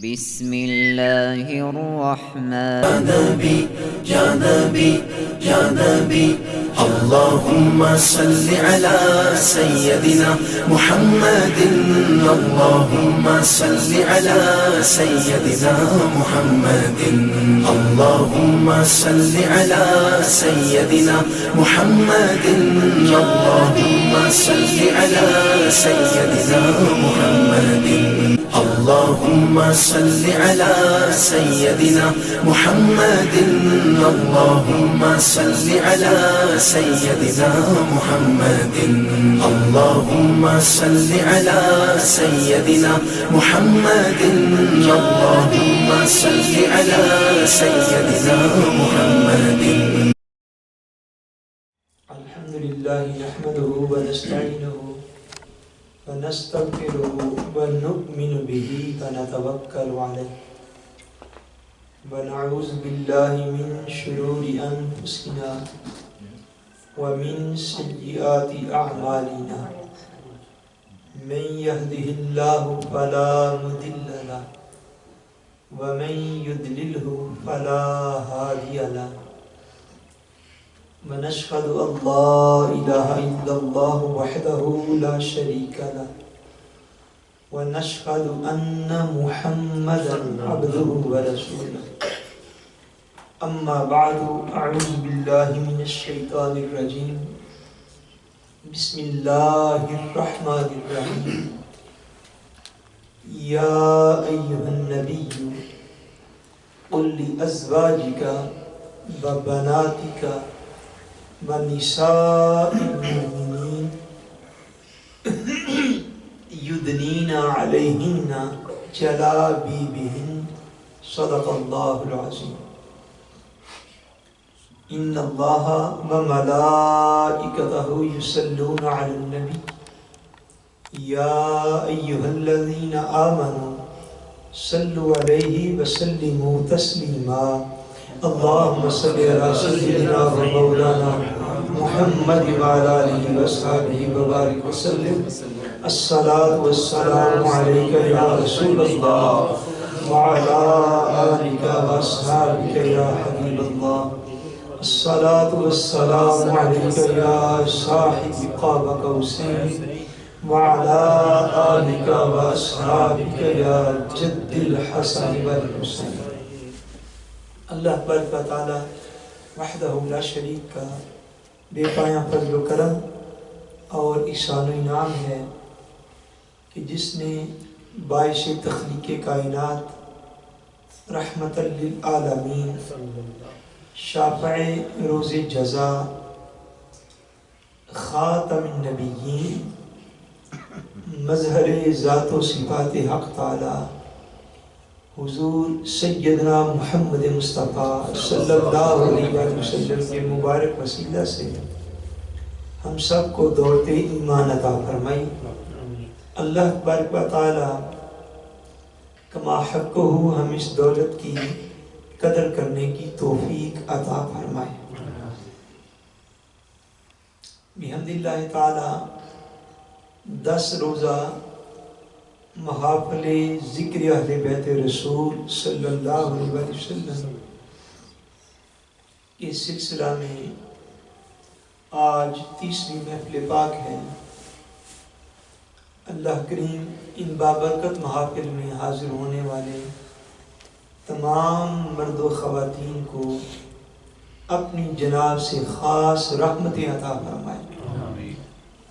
بسم الله الرحمن يا نبي اللهم صل على سيدنا محمد اللهم صل على سيدنا محمد اللهم صل على سيدنا محمد اللهم صل على سيدنا محمد اللهم صل على سيدنا محمد اللهم صل على سيدنا محمد اللهم صل على سيدنا محمد اللهم صل على سيدنا محمد. الحمد لله نحمده ونستعينه ونستغفره ونؤمن به ونتوكل عليه ونعوذ بالله من شرور أنفسنا ومن سيئات أعمالنا من يهده الله فلا مضل له ومن يضلله فلا هادي له ونشهد أن لا إله إلا الله وحده لا شريك له ونشهد أن محمدا عبده ورسوله. أما بعد أعوذ بالله من الشيطان الرجيم بسم الله الرحمن الرحيم. يا أيها النبي قل لأزواجك وبناتك ونساء المؤمنين يدنين عليهن جلابيبهن صدق الله العظيم. إن الله وملائكته يصلون على النبي يا أيها الذين آمنوا صلوا عليه وسلموا تسليما. اللهم صل على سيدنا ومولانا محمد وعلى آله وصحبه وبارك وسلم. الصلاة والسلام عليك يا رسول الله وعلى آلك وأصحابك يا حبيب الله. الصلاة والسلام عليك يا صاحب قاب قوسين وعلى آلك وأصحابك يا جد الحسن والحسين. اللہ تبارک و تعالی وحدہ لا شریک کا بے پایاں فضل و کرم اور احسان و انعام ہے کہ جس نے باعث تخلیق کائنات رحمت للعالمین شافع روز جزا خاتم النبیین مظہر ذات و صفات حق تعالی حضور سیدنا محمد مصطفیٰ صلی اللہ علیہ وسلم کے مبارک وسیلہ سے ہم سب کو دولت ایمان عطا فرمائی. اللہ تبارک و تعالی کما حق ہو ہم اس دولت کی قدر کرنے کی توفیق عطا فرمائے. بحمد اللہ تعالی 10 روزہ محافل ذکر اہل بیت رسول صلی اللہ علیہ وسلم کے سلسلہ میں آج 30ویں محفل پاک ہے. اللہ کریم ان بابرکت محافل میں حاضر ہونے والے تمام مرد و خواتین کو اپنی جناب سے خاص رحمتیں عطا فرمائے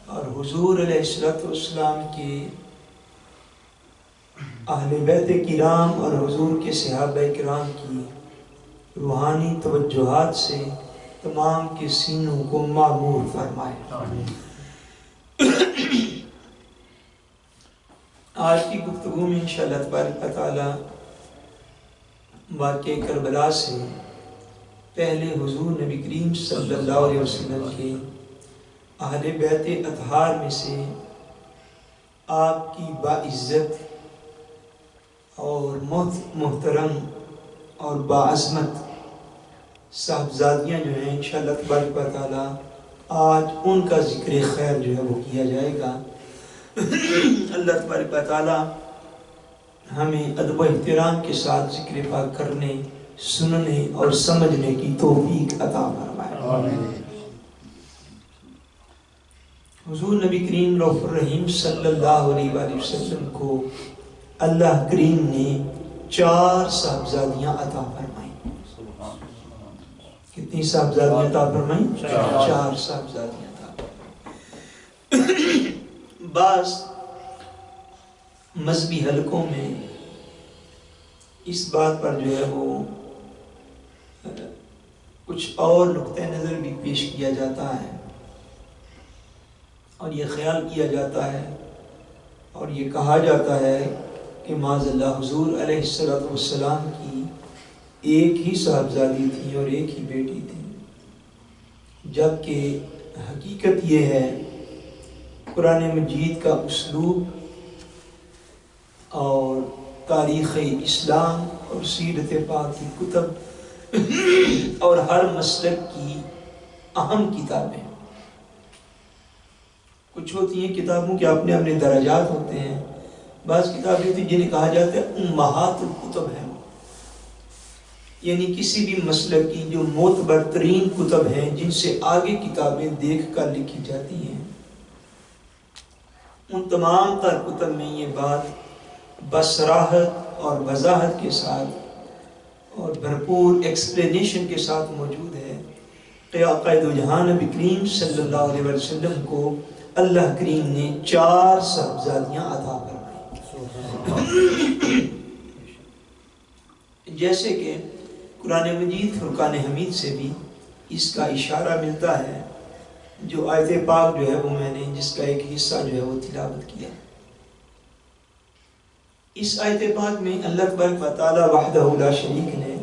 اور حضور علیہ السلام کے اہل بیت کرام اور حضور کے صحابہ کرام کی روحانی توجہات سے تمام کے سینوں کو معمور فرمائے. آج کی گفتگو میں انشاءاللہ تبارک و تعالی واقعہ کربلا سے پہلے حضور نبی کریم صلی اللہ علیہ وسلم کے اہل بیت اطہار میں سے آپ کی باعزت اور محترم اور باعظمت صاحبزادیاں جو ہیں انشاءاللہ تبارک و تعالی آج ان کا ذکر خیر جو ہے وہ کیا جائے گا. اللہ تبارک و تعالی ہمیں ادب و احترام کے ساتھ ذکر پاک کرنے، سننے اور سمجھنے کی توفیق عطا فرمائے۔ حضور نبی کریم رؤوف الرحیم صلی اللہ علیہ وآلہ وسلم کو اللہ کریم نے 4 صاحبزادیاں عطا فرمائیں۔ کتنی صاحبزادیاں عطا فرمائیں؟ 4 صاحبزادیاں عطا فرمائیں۔ بعض مذہبی حلقوں میں اس بات پر جو ہے وہ کچھ اور نقطہ نظر بھی پیش کیا جاتا ہے، اور یہ خیال کیا جاتا ہے اور یہ کہا جاتا ہے کہ معاذ اللہ حضور علیہ السلام کی ایک ہی صاحبزادی تھی اور ایک ہی بیٹی تھی، جبکہ حقیقت یہ ہے قرآن مجید کا اسلوب اور تاریخ اسلام اور سیرت پاک کی کتب اور ہر مسلک کی اہم کتابیں، کچھ ہوتی ہیں کتابوں کے اپنے اپنے درجات ہوتے ہیں، بعض کتابیں ہوتی ہیں جنہیں کہا جاتا ہے امہات الکتب ہیں، یعنی کسی بھی مسلک کی جو معتبر ترین کتب ہیں جن سے آگے کتابیں دیکھ کر لکھی جاتی ہیں، ان تمام تر کتب میں یہ بات بصراحت اور وضاحت کے ساتھ اور بھرپور ایکسپلینیشن کے ساتھ موجود ہے کہ آقا دو جہان نبی کریم صلی اللہ علیہ وسلم کو اللہ کریم نے 4 صاحبزادیاں عطا فرمائیں، جیسے کہ قرآن مجید فرقان حمید سے بھی اس کا اشارہ ملتا ہے، جو آیت پاک جو ہے وہ میں نے جس کا ایک حصہ جو ہے وہ تلاوت کیا۔ اس آیت پاک میں اللہ تبارک و تعالی وحدہ لا شریک نے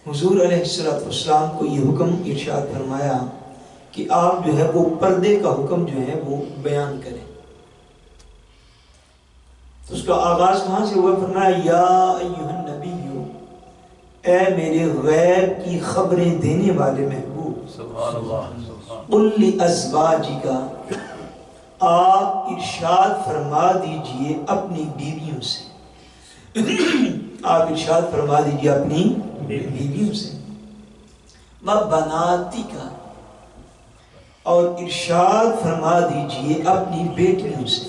حضور علیہ السلام کو یہ حکم ارشاد فرمایا کہ آپ جو ہے وہ پردے کا حکم جو ہے وہ بیان کریں۔ تو اس کا آغاز کہاں سے ہوا؟ فرمایا یا ایھا النبی، اے میرے غیب کی خبریں دینے والے محبوب، سبحان اللہ، قل لازواجک، آپ ارشاد فرما دیجئے اپنی بیویوں سے، آپ ارشاد فرما دیجئے اپنی بیویوں سے، وبناتک، اور ارشاد فرما دیجئے اپنی بیٹیوں سے،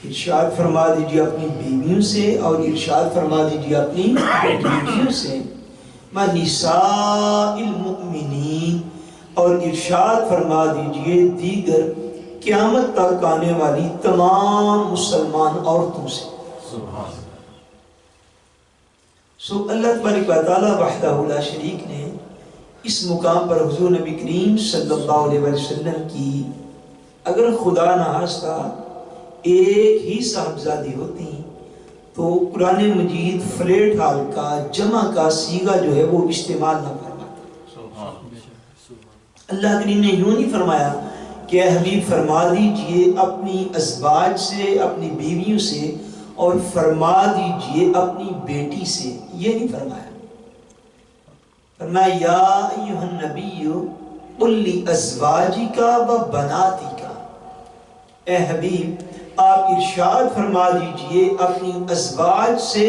ارشاد فرما دیجئے اپنی بیویوں سے اور ارشاد فرما دیجئے اپنی بیٹیوں سے، وَنِسَاءِ الْمُؤْمِنِينَ، اور ارشاد فرما دیجئے دیگر قیامت تک آنے والی تمام مسلمان عورتوں سے۔ سو اللہ تبارک و تعالی وحدہ لا شریک نے اس مقام پر حضور نبی کریم صلی اللہ علیہ وسلم کی اگر خدا نخواستہ ایک ہی صاحبزادی ہوتی تو قرآن مجید فلیٹ حال کا جمع کا صیغہ جو ہے وہ استعمال نہ فرماتا۔ اللہ کریم نے یوں نہیں فرمایا کہ اے حبیب فرما دیجئے اپنی ازواج سے، اپنی بیویوں سے، اور فرما دیجئے اپنی بیٹی سے، یہ نہیں فرمایا۔ فرمایا یا ایھا النبی قل لازواجک وبناتک، اے حبیب آپ ارشاد فرما دیجئے اپنی ازواج سے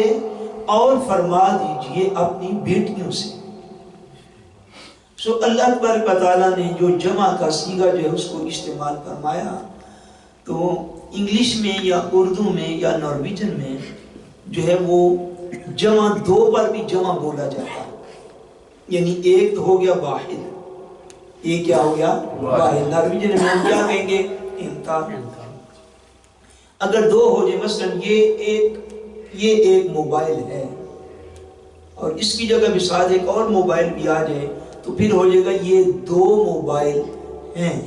اور فرما دیجئے اپنی بیٹیوں سے۔ سو اللہ تبارک و تعالیٰ نے جو جمع کا صیغہ جو ہے اس کو استعمال فرمایا، تو انگلش میں یا اردو میں یا نارویجن میں جو ہے وہ جمع 2 پر بھی جمع بولا جاتا ہے، یعنی ایک تو ہو گیا واحد، ایک کیا ہو گیا واحد، نارویجن میں ہم کیا کہیں گے؟ انتا۔ اگر 2 ہو جائے، مثلا یہ ایک موبائل ہے اور اس کی جگہ بھی ساتھ ایک اور موبائل بھی آ جائے تو پھر ہو جائے گا یہ 2 موبائل ہیں،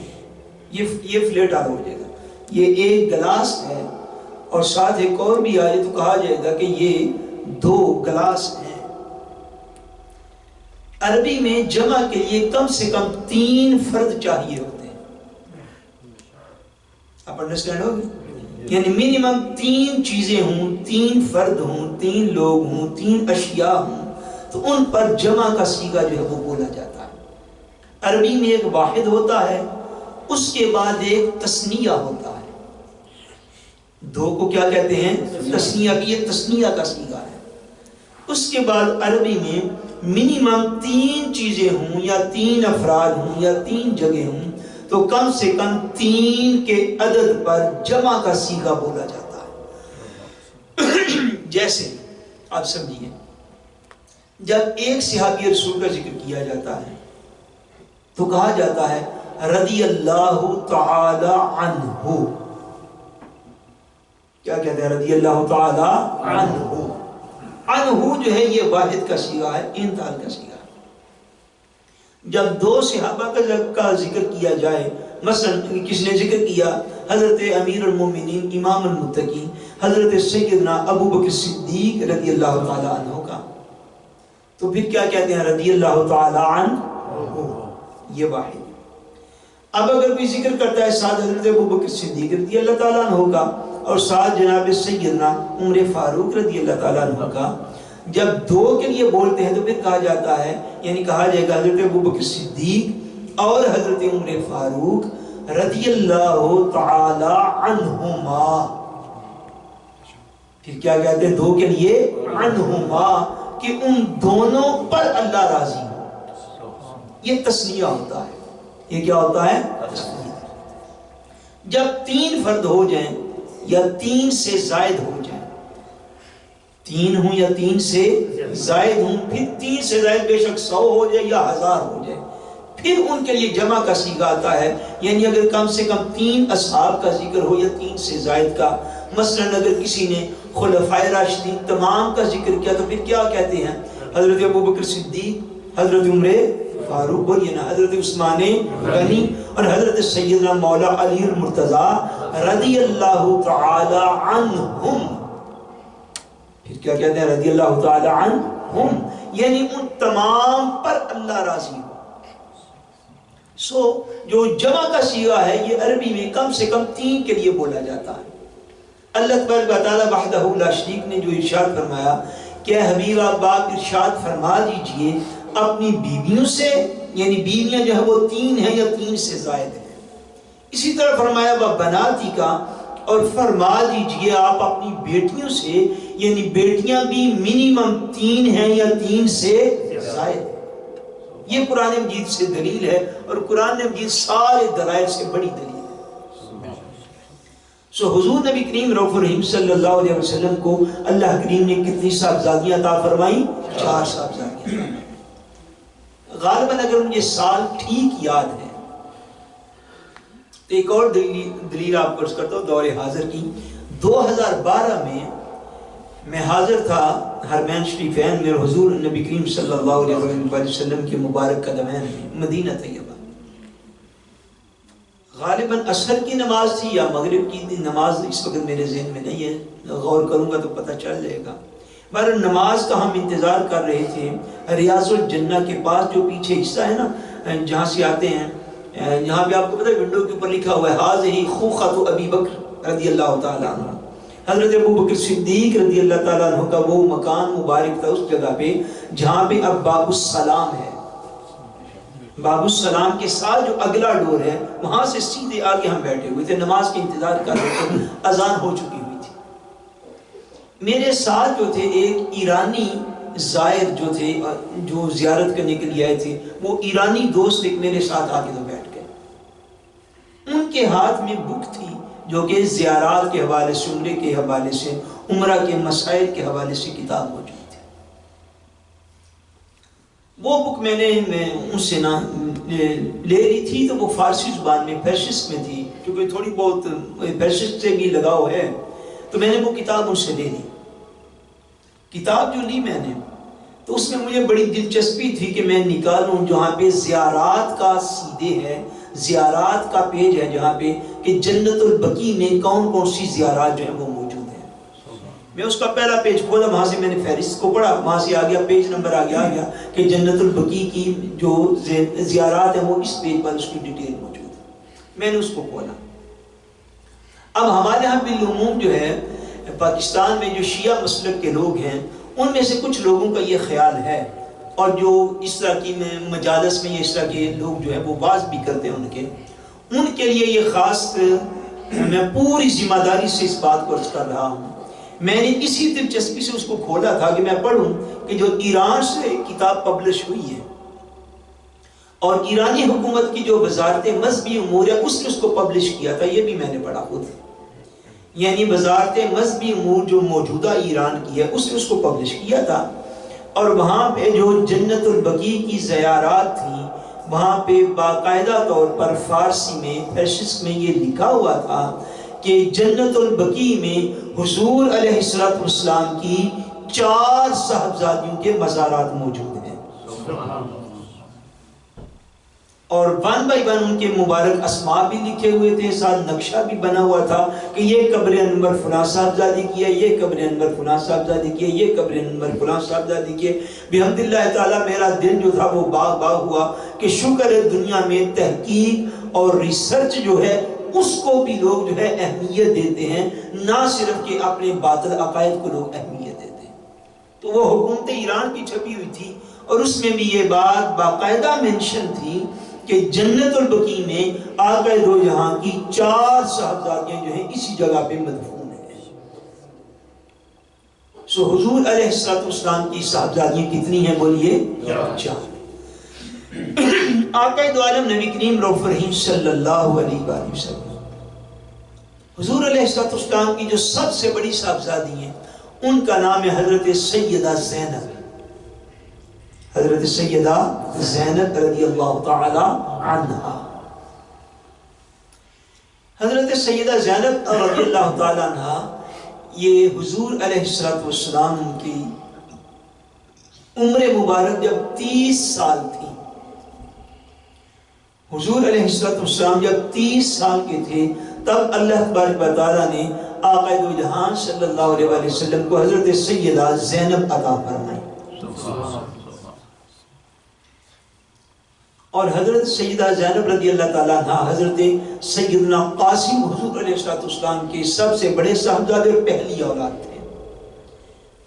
یہ فلیٹ آر ہو جائے گا۔ یہ ایک گلاس ہے اور ساتھ ایک اور بھی آ جائے تو کہا جائے گا کہ یہ 2 گلاس ہیں۔ عربی میں جمع کے لیے کم سے کم 3 فرد چاہیے ہوتے ہیں، آپ انڈرسٹینڈ ہوگی؟ یعنی منیمم 3 چیزیں ہوں، 3 فرد ہوں، 3 لوگ ہوں، 3 اشیاء ہوں، تو ان پر جمع کا صیغہ جو ہے وہ بولا جاتا ہے۔ عربی میں ایک واحد ہوتا ہے، اس کے بعد ایک تثنیہ ہوتا ہے، دو کو کیا کہتے ہیں؟ تسنیہ کی، یہ تسنیہ کا صیغہ ہے۔ اس کے بعد عربی میں منیمم 3 چیزیں ہوں یا 3 افراد ہوں یا 3 جگہ ہوں تو کم سے کم 3 کے عدد پر جمع کا صیغہ بولا جاتا ہے۔ جیسے آپ سمجھیے، جب ایک صحابی رسول کا ذکر کیا جاتا ہے تو کہا جاتا ہے رضی اللہ تعالی عنہ۔ کیا کہتے ہیں؟ رضی اللہ تعالی عنہ۔ عنہ جو ہے یہ واحد کا صیغہ ہے، انتال کا صیغہ ہے۔ جب 2 صحابہ کا ذکر کیا جائے، مثلا کس نے ذکر کیا؟ حضرت امیر المومنین امام المتقین حضرت سیدنا ابو بکر صدیق رضی اللہ تعالی عنہ کا، تو پھر کیا کہتے ہیں؟ رضی اللہ تعالی عنہ، یہ واحد۔ اب اگر کوئی ذکر کرتا ہے ساتھ حضرت ابو بکر صدیق رضی اللہ تعالیٰ عنہ کا اور ساتھ جناب سیدنا عمر فاروق رضی اللہ تعالیٰ عنہ کا، جب 2 کے لیے بولتے ہیں تو پھر کہا جاتا ہے، یعنی کہا جائے گا حضرت ابو بکر صدیق اور حضرت عمر فاروق رضی اللہ تعالی عنہما۔ پھر کیا کہتے ہیں 2 کے لیے؟ عنہما، کہ ان دونوں پر اللہ راضی ہو۔ یہ تسنیہ ہوتا ہے۔ یہ کیا ہوتا ہے؟ تسنیہ۔ جب 3 فرد ہو جائیں یا 3 سے زائد ہو جائیں، 3 ہوں یا 3 سے زائد ہوں، پھر 3 سے زائد بے شک 100 ہو جائے یا 1000 ہو جائے، پھر ان کے لیے جمع کا صیغہ آتا ہے۔ یعنی اگر کم سے کم 3 اصحاب کا ذکر ہو یا 3 سے زائد کا، مثلا اگر کسی نے خلفائے راشدین تمام کا ذکر کیا تو پھر کیا کہتے ہیں؟ حضرت ابو بکر صدیق، حضرت عمر فاروق، بولیے نا، حضرت عثمان غنی اور حضرت سیدنا مولا علی المرتضی رضی اللہ تعالی عنہم۔ پھر کیا کہتے ہیں؟ رضی اللہ تعالی عنہم، یعنی ان تمام پر اللہ راضی ہو۔ جو جمع کا صیغہ ہے یہ عربی میں کم سے کم 3 کے لیے بولا جاتا ہے۔ اللہ تبارک و تعالی وحدہ لا شریک نے جو ارشاد فرمایا کہ حبیب آپ ارشاد فرما دیجئے اپنی بیویوں سے، یعنی بیویاں جو ہے وہ 3 ہیں یا 3 سے زائد ہیں۔ اسی طرح فرمایا بناتی کا، اور فرما دیجئے آپ اپنی بیٹیوں سے، یعنی بیٹیاں بھی منیمم 3 ہیں یا 3 سے زائد ہیں۔ یہ قرآن مجید سے دلیل ہے، اور قرآن مجید سارے دلائل سے بڑی دلیل ہے۔ حضور نبی کریم رؤوف الرحیم صلی اللہ علیہ وسلم کو اللہ کریم نے کتنی صاحبزادیاں عطا فرمائیں؟ 4 صاحبزادیاں۔ غالباً اگر مجھے سال ٹھیک یاد ہے تو ایک اور دلیل آپ کو عرض کرتا ہوں دور حاضر کی۔ 2012 میں حاضر تھا حرمین شریفین میں، حضور نبی کریم صلی اللہ علیہ وسلم کے مبارک قدمین میں، مدینہ طیبہ۔ غالباً عصر کی نماز تھی یا مغرب کی نماز، اس وقت میرے ذہن میں نہیں ہے، غور کروں گا تو پتہ چل جائے گا۔ بہرحال نماز کا ہم انتظار کر رہے تھے ریاض الجنہ کے پاس، جو پیچھے حصہ ہے نا جہاں سے آتے ہیں، یہاں پہ آپ کو پتہ ہے ونڈو کے اوپر لکھا ہوا ہے ہاذہ خوخۃ ابی بکر رضی اللہ تعالیٰ عنہ۔ حضرت ابو بکر صدیق رضی اللہ تعالیٰ عنہ کا وہ مکان مبارک تھا اس جگہ پہ جہاں پہ اب باب السلام ہے۔ باب السلام کے ساتھ جو اگلا ڈور ہے وہاں سے سیدھے آگے ہم بیٹھے ہوئے تھے، نماز کے انتظار کر رہے تھے، اذان ہو چکی ہوئی تھی۔ میرے ساتھ جو تھے ایک ایرانی زائر جو تھے، جو زیارت کرنے کے لیے آئے تھے، وہ ایرانی دوست ایک میرے ساتھ آ کے تو بیٹھ گئے۔ ان کے ہاتھ میں بک تھی جو کہ زیارات کے حوالے سے، عمرے کے حوالے سے، عمرہ کے مسائل کے حوالے سے کتاب موجود تھی۔ وہ بک میں نے ان سے نہ لے لی تھی، تو وہ فارسی زبان میں پیرشس میں تھی، کیونکہ تھوڑی بہت پیرشس سے بھی لگاؤ ہے، تو میں نے وہ کتاب ان سے لے لی۔ کتاب جو لی میں نے تو اس میں مجھے بڑی دلچسپی تھی کہ میں نکالوں جہاں پہ زیارات کا سیدھے ہے، زیارات کا پیج ہے جہاں پہ کہ جنت البقیع میں کون کون سی زیارات جو ہیں وہ موجود ہیں۔ میں اس کا پہلا پیج کھولا، وہاں سے میں نے فہرست کو پڑھا، وہاں سے آ گیا پیج نمبر آ گیا کہ جنت البقیع کی جو زیارات ہیں وہ اس پیج پر اس کی ڈیٹیل موجود ہے۔ میں نے اس کو کھولا۔ اب ہمارے یہاں بالعموم جو ہے پاکستان میں جو شیعہ مسلک کے لوگ ہیں ان میں سے کچھ لوگوں کا یہ خیال ہے، اور جو اس طرح کی مجالس میں اس طرح کے لوگ جو ہے وہ واعظ بھی کرتے ہیں ان کے لیے یہ خاص میں پوری ذمہ داری سے اس بات کو عرض کر رہا ہوں. میں نے اسی دلچسپی سے اس کو کھولا تھا کہ میں پڑھوں کہ جو ایران سے کتاب پبلش ہوئی ہے اور ایرانی حکومت کی جو وزارت مذہبی امور ہے اس نے اس کو پبلش کیا تھا. یہ بھی میں نے پڑھا خود. یعنی وزارت مذہبی امور جو موجودہ ایران کی ہے اس نے اس کو پبلش کیا تھا. اور وہاں پہ جو جنت البقیع کی زیارات تھیں وہاں پہ باقاعدہ طور پر فارسی میں فیشس میں یہ لکھا ہوا تھا کہ جنت البقیع میں حضور علیہ السلام کی 4 صاحبزادیوں کے مزارات موجود ہیں اور 1 بائی 1 ان کے مبارک اسماء بھی لکھے ہوئے تھے, ساتھ نقشہ بھی بنا ہوا تھا کہ یہ قبر انور فلاں صاحبزادی کی ہے, یہ قبر انور فلاں صاحبزادی کی ہے, یہ قبر انور فلاں صاحبزادی کی ہے. بحمداللہ تعالیٰ میرا دل جو تھا وہ باغ ہوا کہ شکر ہے دنیا میں تحقیق اور ریسرچ جو ہے اس کو بھی لوگ جو ہے اہمیت دیتے ہیں, نہ صرف کہ اپنے باطل عقائد کو لوگ اہمیت دیتے ہیں. تو وہ حکومت ایران کی چھپی ہوئی تھی اور اس میں بھی یہ بات باقاعدہ منشن تھی کہ جنت البقیع میں آقا دو جہاں کی 4 صاحبزادیاں جو ہیں اسی جگہ پہ مدفون ہیں. سو حضور علیہ السلام کی صاحبزادیاں کتنی ہیں بولیے؟ 4. آقا دو عالم نبی کریم رؤوف رحیم صلی اللہ علیہ وآلہ وسلم حضور علیہ السلام کی جو سب سے بڑی صاحبزادی ہیں ان کا نام ہے حضرت سیدہ زینب. حضرت سیدہ زینب رضی اللہ تعالی عنہا. حضرت سیدہ زینب رضی اللہ تعالی عنہا یہ حضور علیہ السلام کی عمر مبارک جب 30 سال تھی, حضور علیہ السلام جب 30 سال کے تھے تب اللہ تبارک و تعالی نے آقا دو جہان صلی اللہ علیہ وآلہ وسلم کو حضرت سیدہ زینب عطا فرمائی. اور حضرت سیدہ زینب رضی اللہ تعالیٰ عنہ حضرت سیدنا قاسم حضور علیہ السلام کے سب سے بڑے صاحبزادے اور پہلی اولاد تھے.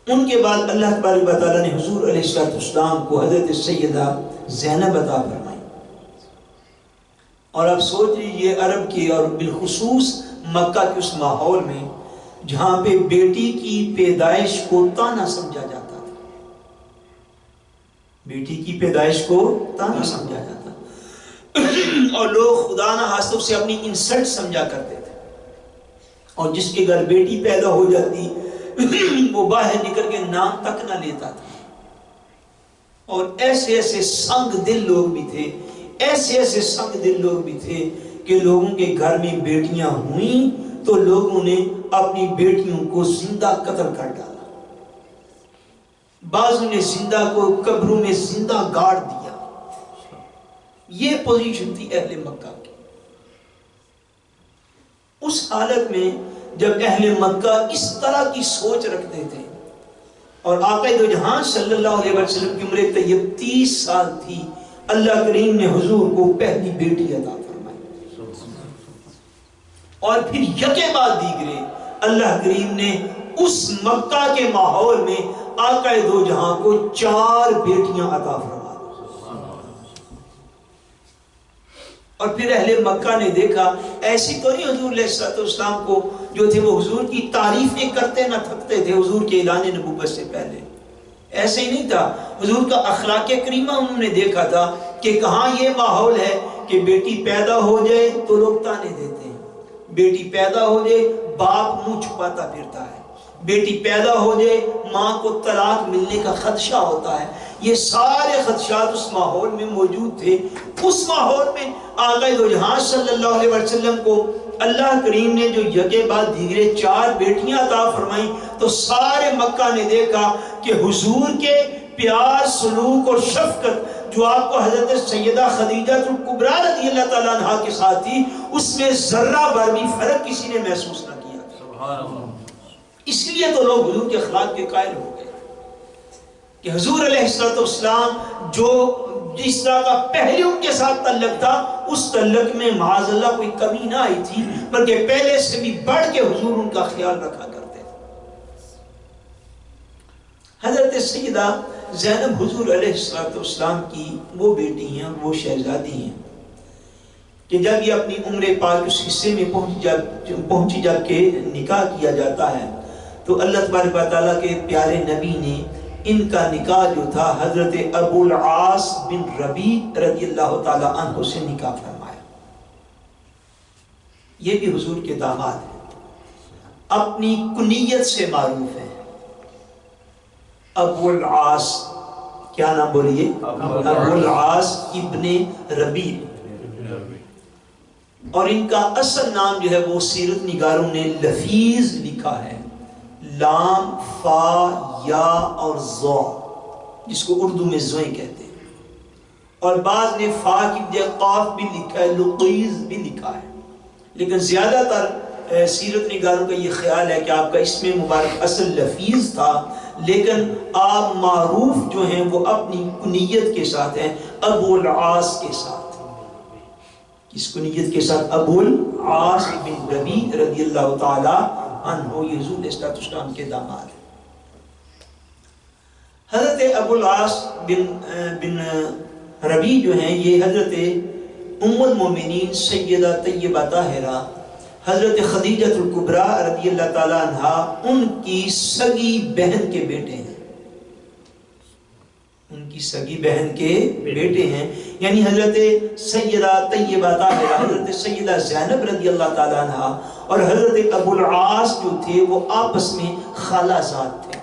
ان کے بعد اللہ تبارک و تعالیٰ نے حضور علیہ السلام کو حضرت سیدہ زینب عطا فرمائی. اور اب سوچ لیجیے عرب کے اور بالخصوص مکہ کے اس ماحول میں جہاں پہ بیٹی کی پیدائش کو طعنہ سمجھا جاتا تھا, بیٹی کی پیدائش کو طعنہ سمجھا جاتا اور لوگ خدا نہ خواستہ اسے اپنی انسلٹ سمجھا کرتے تھے. اور جس کے گھر بیٹی پیدا ہو جاتی وہ باہر نکل کے نام تک نہ لیتا تھا. اور ایسے ایسے سنگ دل لوگ بھی تھے, ایسے ایسے سنگ دل لوگ بھی تھے کہ لوگوں کے گھر میں بیٹیاں ہوئیں تو لوگوں نے اپنی بیٹیوں کو زندہ قتل کر ڈالا, بعضوں نے زندہ کو قبروں میں زندہ گاڑ دیا. یہ پوزیشن تھی اہل مکہ کی. اس حالت میں جب اہل مکہ اس طرح کی سوچ رکھتے تھے اور آقا دو جہاں صلی اللہ علیہ وسلم کی عمر طیب 30 سال تھی, اللہ کریم نے حضور کو پہلی بیٹی عطا فرمائی. اور پھر یکے بعد دیگرے اللہ کریم نے اس مکہ کے ماحول میں آقا دو جہاں کو 4 بیٹیاں عطا فرمائی. اور پھر اہل مکہ نے دیکھا ایسی تو نہیں حضور علیہ السلام کو جو تھے وہ حضور کی تعریفیں کرتے نہ تھکتے تھے حضور کے اعلان نبوت سے پہلے. ایسے ہی نہیں تھا. حضور کا اخلاق کریمہ انہوں نے دیکھا تھا کہ کہاں یہ ماحول ہے کہ بیٹی پیدا ہو جائے تو لوگ طعنے دیتے ہیں, بیٹی پیدا ہو جائے باپ منہ چھپاتا پھرتا ہے, بیٹی پیدا ہو جائے ماں کو طلاق ملنے کا خدشہ ہوتا ہے. یہ سارے خدشات اس ماحول میں موجود تھے. اس ماحول میں آقا دو جہاں صلی اللہ علیہ وسلم کو اللہ کریم نے جو یکے بعد دیگرے 4 بیٹیاں عطا فرمائیں تو سارے مکہ نے دیکھا کہ حضور کے پیار سلوک اور شفقت جو آپ کو حضرت سیدہ خدیجہ الکبریٰ رضی اللہ تعالیٰ عنہ کے ساتھ تھی اس میں ذرہ بھر بھی فرق کسی نے محسوس نہ کیا. سبحان اللہ. اس لیے تو لوگ حضور کے اخلاق کے قائل ہو گئے کہ حضور علیہ السلام جو جس طرح کا پہلے ان کے ساتھ تعلق تھا اس تعلق میں معاذ اللہ کوئی کمی نہ آئی تھی, بلکہ پہلے سے بھی بڑھ کے حضور ان کا خیال رکھا کرتے تھے. حضرت سیدہ زینب حضور علیہ السلام کی وہ بیٹی ہیں, وہ شہزادی ہیں. کہ جب یہ اپنی عمر پاک اس حصے میں پہنچی جب کہ نکاح کیا جاتا ہے تو اللہ تبارک و تعالیٰ کے پیارے نبی نے ان کا نکاح جو تھا حضرت ابو العاص بن ربیع رضی اللہ تعالیٰ عنہ سے نکاح فرمایا. یہ بھی حضور کے داماد ہیں، اپنی کنیت سے معروف ہیں، ابو العاص. کیا نام بولیے؟ ابو العاص ابن ربیع. اور ان کا اصل نام جو ہے وہ سیرت نگاروں نے لفیظ لکھا ہے، لام فا یا اور ضا، جس کو اردو میں زوئیں کہتے ہیں، اور بعض نے فا کی بجائے قاف بھی لکھا ہے، لقیز بھی لکھا ہے. لیکن زیادہ تر سیرت نگاروں کا یہ خیال ہے کہ آپ کا اسم مبارک اصل لفیظ تھا، لیکن آپ معروف جو ہیں وہ اپنی کنیت کے ساتھ ہیں، ابو العاص کے ساتھ. اس کنیت کے ساتھ ابو العاص بن ربیع رضی اللہ تعالی عنہ، یہ حضور علیہ السلام کے داماد ہیں. حضرت ابو العاص بن ربیع جو ہیں یہ حضرت ام المومنین سیدہ طیبہ طاہرہ حضرت خدیجہ الکبریٰ رضی اللہ تعالی عنہا ان کی سگی بہن کے بیٹے ہیں. ان کی سگی بہن کے بیٹے ہیں، یعنی حضرت سیدہ طیبہ طاہرہ، حضرت سیدہ زینب رضی اللہ تعالی عنہا اور حضرت ابو العاص جو تھے وہ آپس میں خالہ زاد تھے.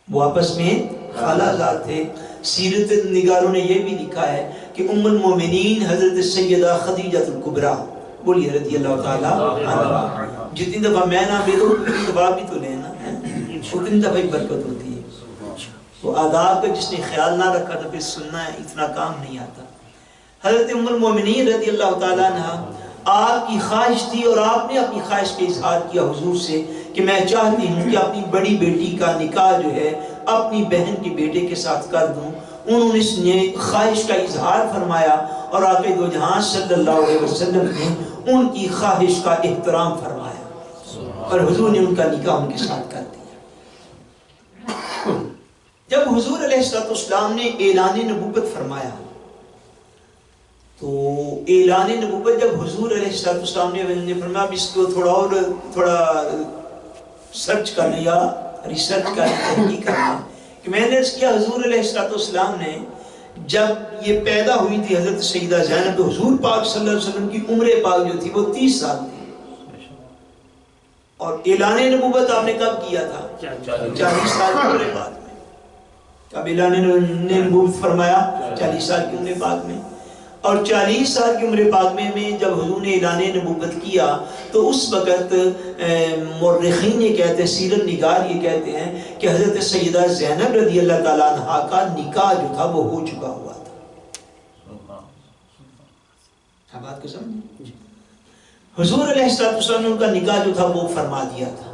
وہ آپس میں خالہ زاد تھے. سیرت نگاروں نے یہ بھی لکھا ہے کہ ام المومنین حضرت سیدہ خدیجہ الکبریٰ، بولیے رضی اللہ تعالی عنہا. جتنی دفعہ میں نام لے دو اتنی دفعہ بھی تو لینا، اتنی دفعہ ہی برکت ہوتی ہے. تو آداب کا جس نے خیال نہ رکھا تو پھر سننا ہے اتنا کام نہیں آتا. حضرت ام المومنین رضی اللہ تعالیٰ عنہ، آپ کی خواہش تھی اور آپ نے اپنی خواہش کا اظہار کیا حضور سے کہ میں چاہتی ہوں کہ اپنی بڑی بیٹی کا نکاح جو ہے اپنی بہن کے بیٹے کے ساتھ کر دوں. انہوں نے خواہش کا اظہار فرمایا اور آقا دو جہاں صلی اللہ علیہ وسلم نے ان کی خواہش کا احترام فرمایا اور حضور نے ان کا نکاح ان کے ساتھ کر دیا. جب حضور علیہ السلام نے اعلان نبوت فرمایا تو اعلان نبوت جب حضور علیہ السلام نے فرمایا اب اس کو تھوڑا سرچ کر لیا، ریسرچ کر تحقیق کر لیا کہ میں نے کیا حضور علیہ السلام نے جب یہ پیدا ہوئی تھی حضرت سیدہ زینب تو حضور پاک صلی اللہ علیہ وسلم کی عمر پاک جو تھی وہ 30 سال تھی، اور اعلان نبوت آپ نے کب کیا تھا؟ 40 سال کی عمر پاک میں. کب اعلان نبوت فرمایا؟ 40 سال کی عمر پاک میں. اور 40 سال کی عمر پاک میں جب حضور نے اعلان نبوت کیا تو اس وقت مورخین یہ کہتے ہیں، سیرت نگار یہ کہتے ہیں کہ حضرت سیدہ زینب رضی اللہ تعالیٰ عنہ کا نکاح جو تھا وہ ہو چکا ہوا تھا. بات کو سمجھیں؟ حضور علیہ السلام نے ان کا نکاح جو تھا وہ فرما دیا تھا.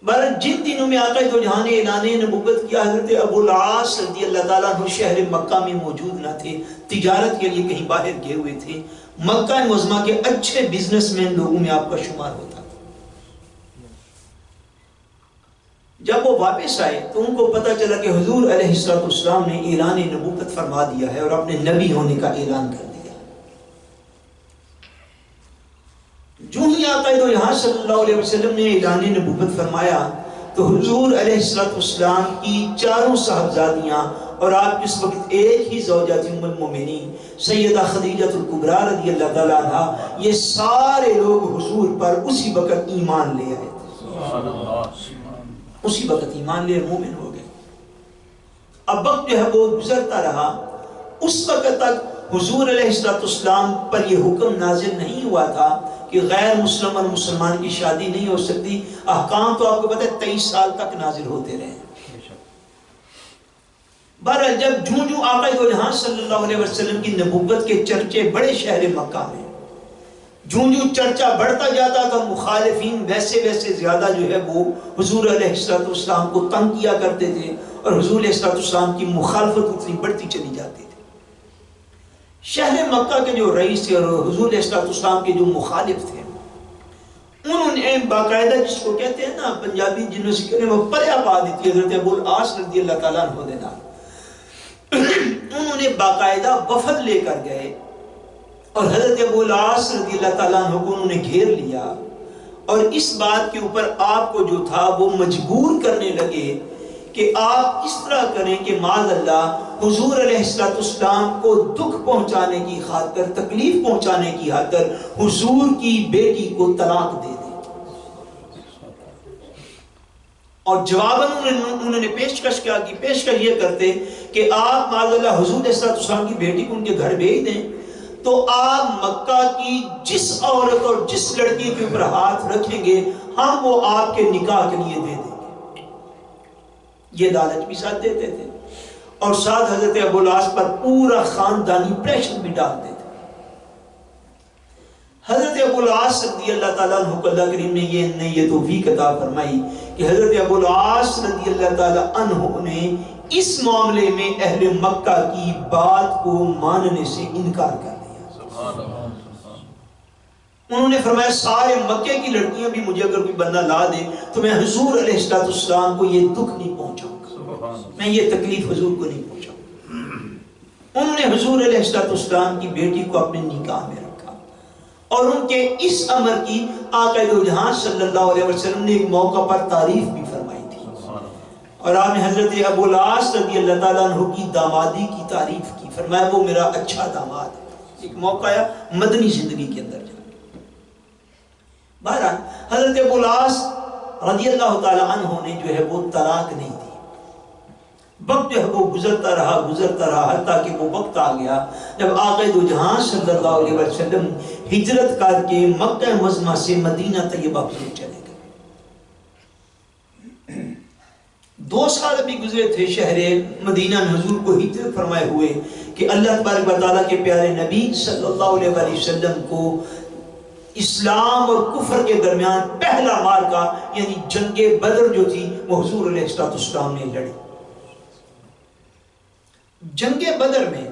بہرحال جن دنوں میں آقا دو جہاں نے اعلان نبوت کیا حضرت ابو العاص رضی اللہ تعالیٰ عنہ شہر مکہ میں موجود نہ تھے، تجارت کے لیے کہیں باہر گئے ہوئے تھے. مکہ معظمہ کے اچھے بزنس مین لوگوں میں آپ کا شمار ہوتا تھا. جب وہ واپس آئے تو ان کو پتہ چلا کہ حضور علیہ السلام نے اعلان نبوت فرما دیا ہے اور اپنے نبی ہونے کا اعلان کر دیا. جو ہی آقا دو یہاں صلی اللہ علیہ وسلم نے اعلان نبوت فرمایا تو حضور علیہ السلام کی چاروں صاحبزادیاں اور آپ کی اس وقت ایک ہی زوجہ تھی ام المومنین سیدہ خدیجہ الکبریٰ رضی اللہ تعالیٰ عنہ، یہ سارے لوگ حضور پر اسی وقت ایمان لے آئے تھے. اسی وقت ایمان لے مومن ہو گئے. اب وقت جو ہے وہ گزرتا رہا. اس وقت تک حضور علیہ السلام پر یہ حکم نازل نہیں ہوا تھا کہ غیر مسلم اور مسلمان کی شادی نہیں ہو سکتی. احکام تو آپ کو پتہ ہے 23 سال تک نازل ہوتے رہے. بہرحال جب جوں آقا دو جہاں صلی اللہ علیہ وسلم کی نبوت کے چرچے بڑے شہر مکہ میں جوں چرچا بڑھتا جاتا تھا، مخالفین ویسے زیادہ جو ہے وہ حضور علیہ السلام کو تنگ کیا کرتے تھے اور حضور علیہ السلام کی مخالفت اتنی بڑھتی چلی جاتی تھی. شہر مکہ کے جو رئیس تھے اور حضور علیہ السلام کے جو مخالف تھے انہوں نے باقاعدہ جس کو کہتے ہیں نا پنجابی جنہوں سے کہتے ہیں وہ پریا پا دیتی حضرت ابو العاص رضی اللہ تعالیٰ عنہ دینا، انہوں نے باقاعدہ وفد لے کر گئے اور حضرت ابو العاص رضی اللہ تعالیٰ عنہ کو انہوں نے گھیر لیا اور اس بات کے اوپر آپ کو جو تھا وہ مجبور کرنے لگے کہ آپ اس طرح کریں کہ معاذ اللہ حضور علیہ السلام کو دکھ پہنچانے کی خاطر، تکلیف پہنچانے کی خاطر حضور کی بیٹی کو طلاق دے دیں۔ اور جواباً انہوں نے پیشکش کیا کہ پیشکش یہ کرتے کہ آپ معاذ اللہ حضور علیہ السلام کی بیٹی کو ان کے گھر بھیج دیں تو آپ مکہ کی جس عورت اور جس لڑکی کے اوپر ہاتھ رکھیں گے ہم وہ آپ کے نکاح کے لیے دے دیں گے۔ یہ لالچ بھی ساتھ دیتے تھے اور ساتھ حضرت ابو العاص پر پورا خاندانی پریشر بھی ڈالتے تھے۔ حضرت ابو العاص رضی اللہ تعالیٰ عنہ کو اللہ کریم نے یہ توفیق عطا فرمائی کہ حضرت ابو العاص رضی اللہ تعالیٰ عنہ نے اس معاملے میں اہل مکہ کی بات کو ماننے سے انکار کر دیا۔ انہوں نے فرمایا سارے مکے کی لڑکیاں بھی مجھے اگر کوئی بندہ لا دے تو میں حضور علیہ السلام کو یہ دکھ نہیں پہنچاؤں گا، میں یہ تکلیف حضور کو نہیں پہنچاؤں گا۔ انہوں نے حضور علیہ السلام کی بیٹی کو اپنے نکاح میں رکھا اور ان کے اس امر کی آقا دو جہاں صلی اللہ علیہ وسلم نے ایک موقع پر تعریف بھی فرمائی تھی اور آپ نے حضرت ابو العاص رضی اللہ تعالیٰ عنہ کی دامادی کی تعریف کی، فرمایا وہ میرا اچھا داماد ہے۔ ایک موقع آیا مدنی زندگی کے اندر۔ بہرحال حضرت ابو العاص رضی اللہ تعالیٰ عنہ نے جو ہے وہ طلاق نہیں دی۔ وقت جو ہے وہ گزرتا رہا حتیٰ کہ وہ وقت آ گیا جب آقا دو جہاں صلی اللہ علیہ وسلم ہجرت کر کے مکہ معظمہ سے مدینہ طیبہ میں چلے گئے۔ 2 سال بھی گزرے تھے شہر مدینہ میں حضور کو ہجرت فرمائے ہوئے کہ اللہ تبارک و تعالیٰ کے پیارے نبی صلی اللہ علیہ وسلم کو اسلام اور کفر کے درمیان پہلا معرکہ یعنی جنگ بدر جو تھی وہ حضور علیہ السلام نے لڑی۔ جنگ بدر میں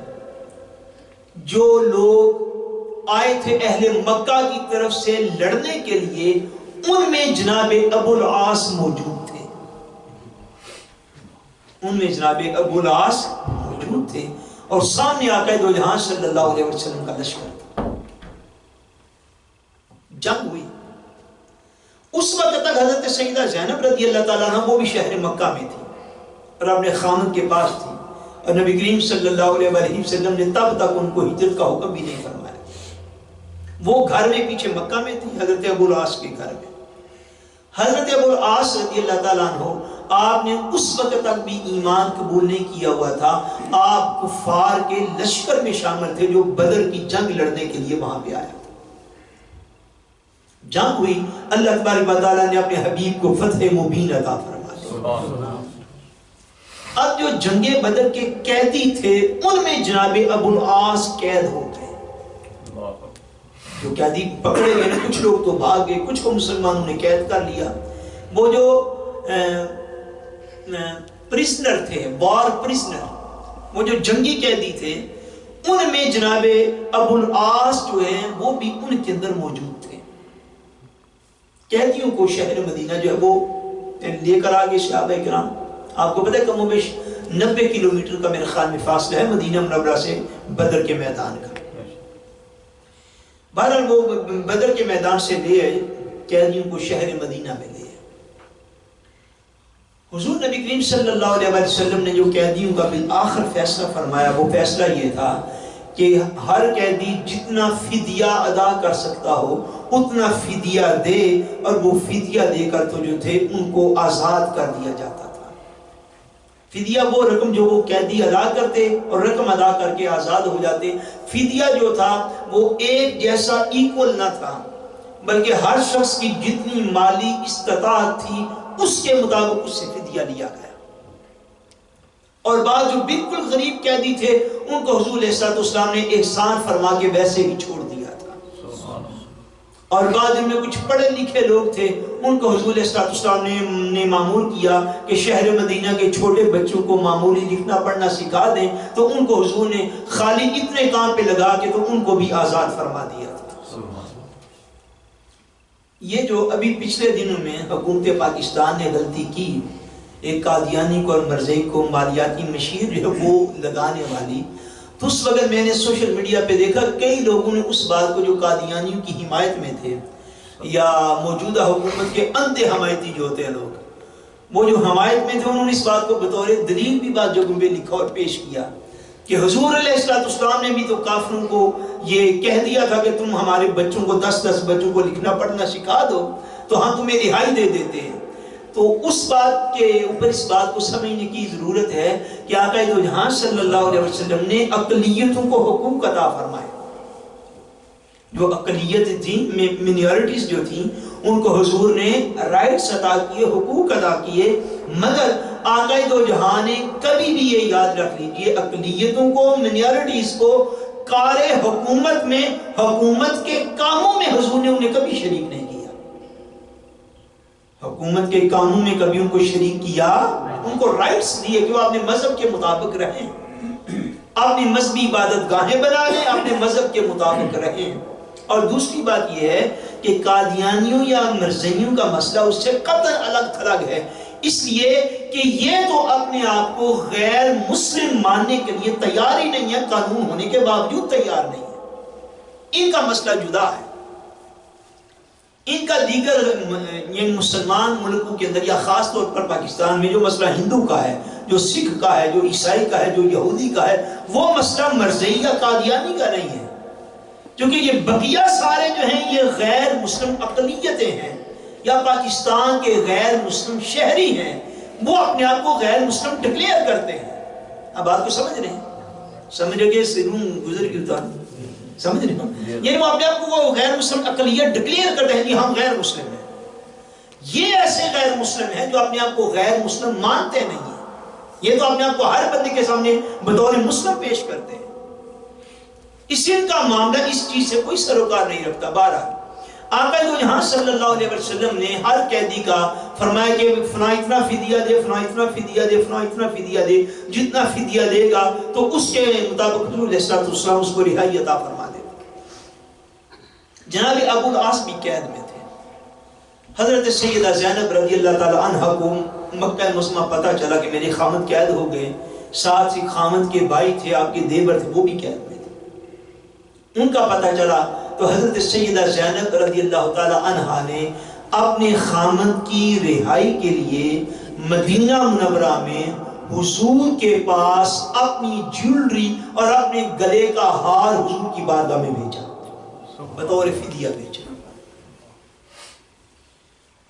جو لوگ آئے تھے اہل مکہ کی طرف سے لڑنے کے لیے ان میں جناب ابو العاص موجود تھے، اور سامنے آقا دو جہاں صلی اللہ علیہ وسلم کا لشکر تھا۔ جنگ ہوئی۔ اس وقت تک حضرت سیدہ زینب رضی اللہ تعالیٰ عنہ وہ بھی شہر مکہ میں تھی اور اپنے خامد کے پاس تھی اور نبی کریم صلی اللہ علیہ وسلم نے تب تک ان کو ہجرت کا حکم بھی نہیں فرمایا۔ وہ گھر میں پیچھے مکہ میں تھی، حضرت ابو العاص کے گھر میں۔ حضرت ابو العاص رضی اللہ تعالیٰ عنہ آپ نے اس وقت تک بھی ایمان قبول نہیں کیا ہوا تھا، آپ کفار کے لشکر میں شامل تھے جو بدر کی جنگ لڑنے کے لیے وہاں پہ آیا۔ جنگ ہوئی، اللہ تبارک و تعالیٰ نے اپنے حبیب کو فتح مبین عطا فرما دی۔ اب جو جنگ بدر کے قیدی تھے ان میں جناب ابو العاص قید ہو گئے۔ جو قیدی پکڑے گئے، کچھ لوگ تو بھاگ گئے، کچھ کو مسلمانوں نے قید کر لیا۔ وہ جو پرسنر تھے، وار پرسنر، وہ جو جنگی قیدی تھے ان میں جناب ابو العاص جو ہیں وہ بھی ان کے اندر موجود تھے۔ قیدیوں کو شہر مدینہ جو ہے وہ لے کر آگے صحابہ کرام، آپ کو پتہ ہے کم و بیش 90 کلومیٹر کا میرے خیال میں فاصلہ ہے مدینہ منورہ سے بدر کے میدان کا۔ بہرحال وہ بدر کے میدان سے لے آئے قیدیوں کو شہر مدینہ میں لے آئے۔ حضور نبی کریم صلی اللہ علیہ وسلم نے جو قیدیوں کا بالآخر فیصلہ فرمایا وہ فیصلہ یہ تھا کہ ہر قیدی جتنا فدیہ ادا کر سکتا ہو اتنا فدیہ دے، اور وہ فدیہ دے کر تو جو تھے ان کو آزاد کر دیا جاتا تھا۔ فدیہ وہ رقم جو وہ قیدی ادا کرتے اور رقم ادا کر کے آزاد ہو جاتے۔ فدیہ جو تھا وہ ایک جیسا ایکول نہ تھا، بلکہ ہر شخص کی جتنی مالی استطاعت تھی اس کے مطابق اس سے فدیہ لیا گیا۔ اور بعض جو بالکل غریب قیدی تھے ان کو حضور علیہ السلام نے احسان فرما کے ویسے ہی چھوڑ دیا تھا، اور بعض ان میں کچھ پڑھے لکھے لوگ تھے ان کو حضور علیہ السلام نے معمول کیا کہ شہر مدینہ کے چھوٹے بچوں کو معمولی لکھنا پڑھنا سکھا دیں، تو ان کو حضور نے خالی اتنے کام پہ لگا کے تو ان کو بھی آزاد فرما دیا تھا۔ یہ جو ابھی پچھلے دنوں میں حکومت پاکستان نے غلطی کی، ایک قادیانی کو اور مرزائی کو مالیاتی مشیر جو ہے وہ لگانے والی، تو اس وقت میں نے سوشل میڈیا پہ دیکھا کئی لوگوں نے اس بات کو جو قادیانیوں کی حمایت میں تھے یا موجودہ حکومت کے انت حمایتی جو ہوتے ہیں لوگ، وہ جو حمایت میں تھے انہوں نے اس بات کو بطور دلیل بھی بات جگہوں پہ لکھا اور پیش کیا کہ حضور علیہ السلام نے بھی تو کافروں کو یہ کہہ دیا تھا کہ تم ہمارے بچوں کو 10 بچوں کو لکھنا پڑھنا سکھا دو تو ہم تمہیں رہائی دے دیتے ہیں۔ تو اس بات کے اوپر اس بات کو سمجھنے کی ضرورت ہے کہ آقا دو جہاں صلی اللہ علیہ وسلم نے اقلیتوں کو حقوق عطا فرمائے، جو اقلیت تھیں مینورٹیز جو تھیں ان کو حضور نے رائٹس عطا کیے، حقوق عطا کیے، مگر آقا دو جہاں نے کبھی بھی یہ یاد رکھ لیجئے اقلیتوں کو مینورٹیز کو کار حکومت میں حکومت کے کاموں میں حضور نے انہیں کبھی شریک نہیں کیا، حکومت کے کاموں میں کبھی ان کو شریک کیا، ان کو رائٹس دیے کہ وہ اپنے مذہب کے مطابق رہیں، اپنی مذہبی عبادت گاہیں بنا لیں، اپنے مذہب کے مطابق رہیں۔ اور دوسری بات یہ ہے کہ قادیانیوں یا مرزائیوں کا مسئلہ اس سے قطعاً الگ تھلگ ہے، اس لیے کہ یہ تو اپنے آپ کو غیر مسلم ماننے کے لیے تیار ہی نہیں ہے، قانون ہونے کے باوجود تیار نہیں ہے، ان کا مسئلہ جدا ہے۔ ان کا دیگر یعنی مسلمان ملکوں کے اندر یا خاص طور پر پاکستان میں جو مسئلہ ہندو کا ہے، جو سکھ کا ہے، جو عیسائی کا ہے، جو یہودی کا ہے، وہ مسئلہ مرزائی یا قادیانی کا نہیں ہے، کیونکہ یہ بقیہ سارے جو ہیں یہ غیر مسلم اقلیتیں ہیں یا پاکستان کے غیر مسلم شہری ہیں، وہ اپنے آپ کو غیر مسلم ڈکلیئر کرتے ہیں۔ اب بات کو سمجھ رہے ہیں؟ سمجھے کہ سرون گزر کی اتار سمجھ رہے ہیں؟ یعنی وہ اپنے آپ کو وہ غیر مسلم اقلیت ڈکلیئر کرتے ہیں کہ ہم غیر مسلم ہیں۔ یہ ایسے غیر مسلم ہیں جو اپنے آپ کو غیر مسلم مانتے نہیں ہیں، یہ تو اپنے آپ کو ہر بندے کے سامنے بطور مسلم پیش کرتے ہیں۔ اس ان کا معاملہ اس چیز سے کوئی سروکار نہیں رکھتا۔ بہرحال آقا دو جہاں صلی اللہ علیہ وسلم نے ہر قیدی کا فرمایا کہ فلاں اتنا فدیہ دے، فلاں اتنا فدیہ دے، فلاں اتنا فدیہ دے، جتنا فدیہ دے گا تو اس کے مطابق حضور علیہ السلام اس کو رہائی عطا فرما دے۔ جناب ابو العاص بھی قید میں تھے۔ حضرت سیدہ زینب رضی اللہ تعالی عنہ کو مکہ معظمہ پتہ چلا کہ میرے خامد قید ہو گئے، ساتھ ہی خامد کے بھائی تھے، آپ کے دیور تھے، وہ بھی قید میں تھے۔ ان کا پتہ چلا تو حضرت سیدہ زینب رضی اللہ تعالی عنہ نے اپنے خامد کی رہائی کے لیے مدینہ منورہ میں حضور کے پاس اپنی جیولری اور اپنے گلے کا ہار حضور کی بارگاہ میں بھیجا، بطور فدیہ بھیجا۔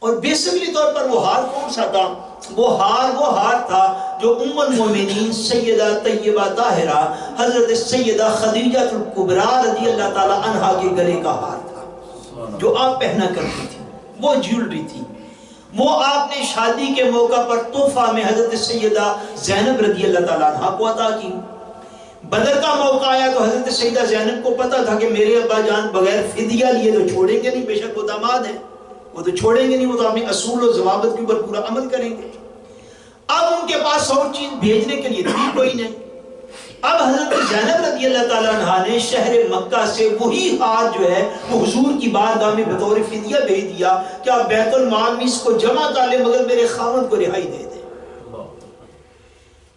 اور بیسکلی طور پر وہ ہار کون سا تھا؟ وہ ہار تھا جو ام المومنین سیدہ طیبہ طاہرہ حضرت سیدہ خدیجہ الکبریٰ رضی اللہ تعالی عنہا کے گلے کا ہار تھا، جو آپ پہنا کرتی تھی، وہ جیولری تھی۔ وہ آپ نے شادی کے موقع پر تحفہ میں حضرت سیدہ زینب رضی اللہ تعالی عنہا کو عطا کی۔ بدر کا موقع آیا تو حضرت سیدہ زینب کو پتا تھا کہ میرے ابا جان بغیر فدیہ لیے تو چھوڑیں گے نہیں، بے شک وہ داماد ہیں، وہ تو چھوڑیں گے نہیں، وہ تو اپنے اصول و ضوابط کے اوپر پورا عمل کریں گے۔ اب ان کے پاس اور چیز بھیجنے کے لیے بھی کوئی نہیں۔ اب حضرت زینب رضی اللہ تعالیٰ عنہ نے شہر مکہ سے وہی ہار جو ہے وہ حضور کی بارگاہ میں بطور فدیہ بھیج دیا کہ آپ بیت المال میں اس کو جمع کر لیں مگر میرے خاوند کو رہائی دے دیں۔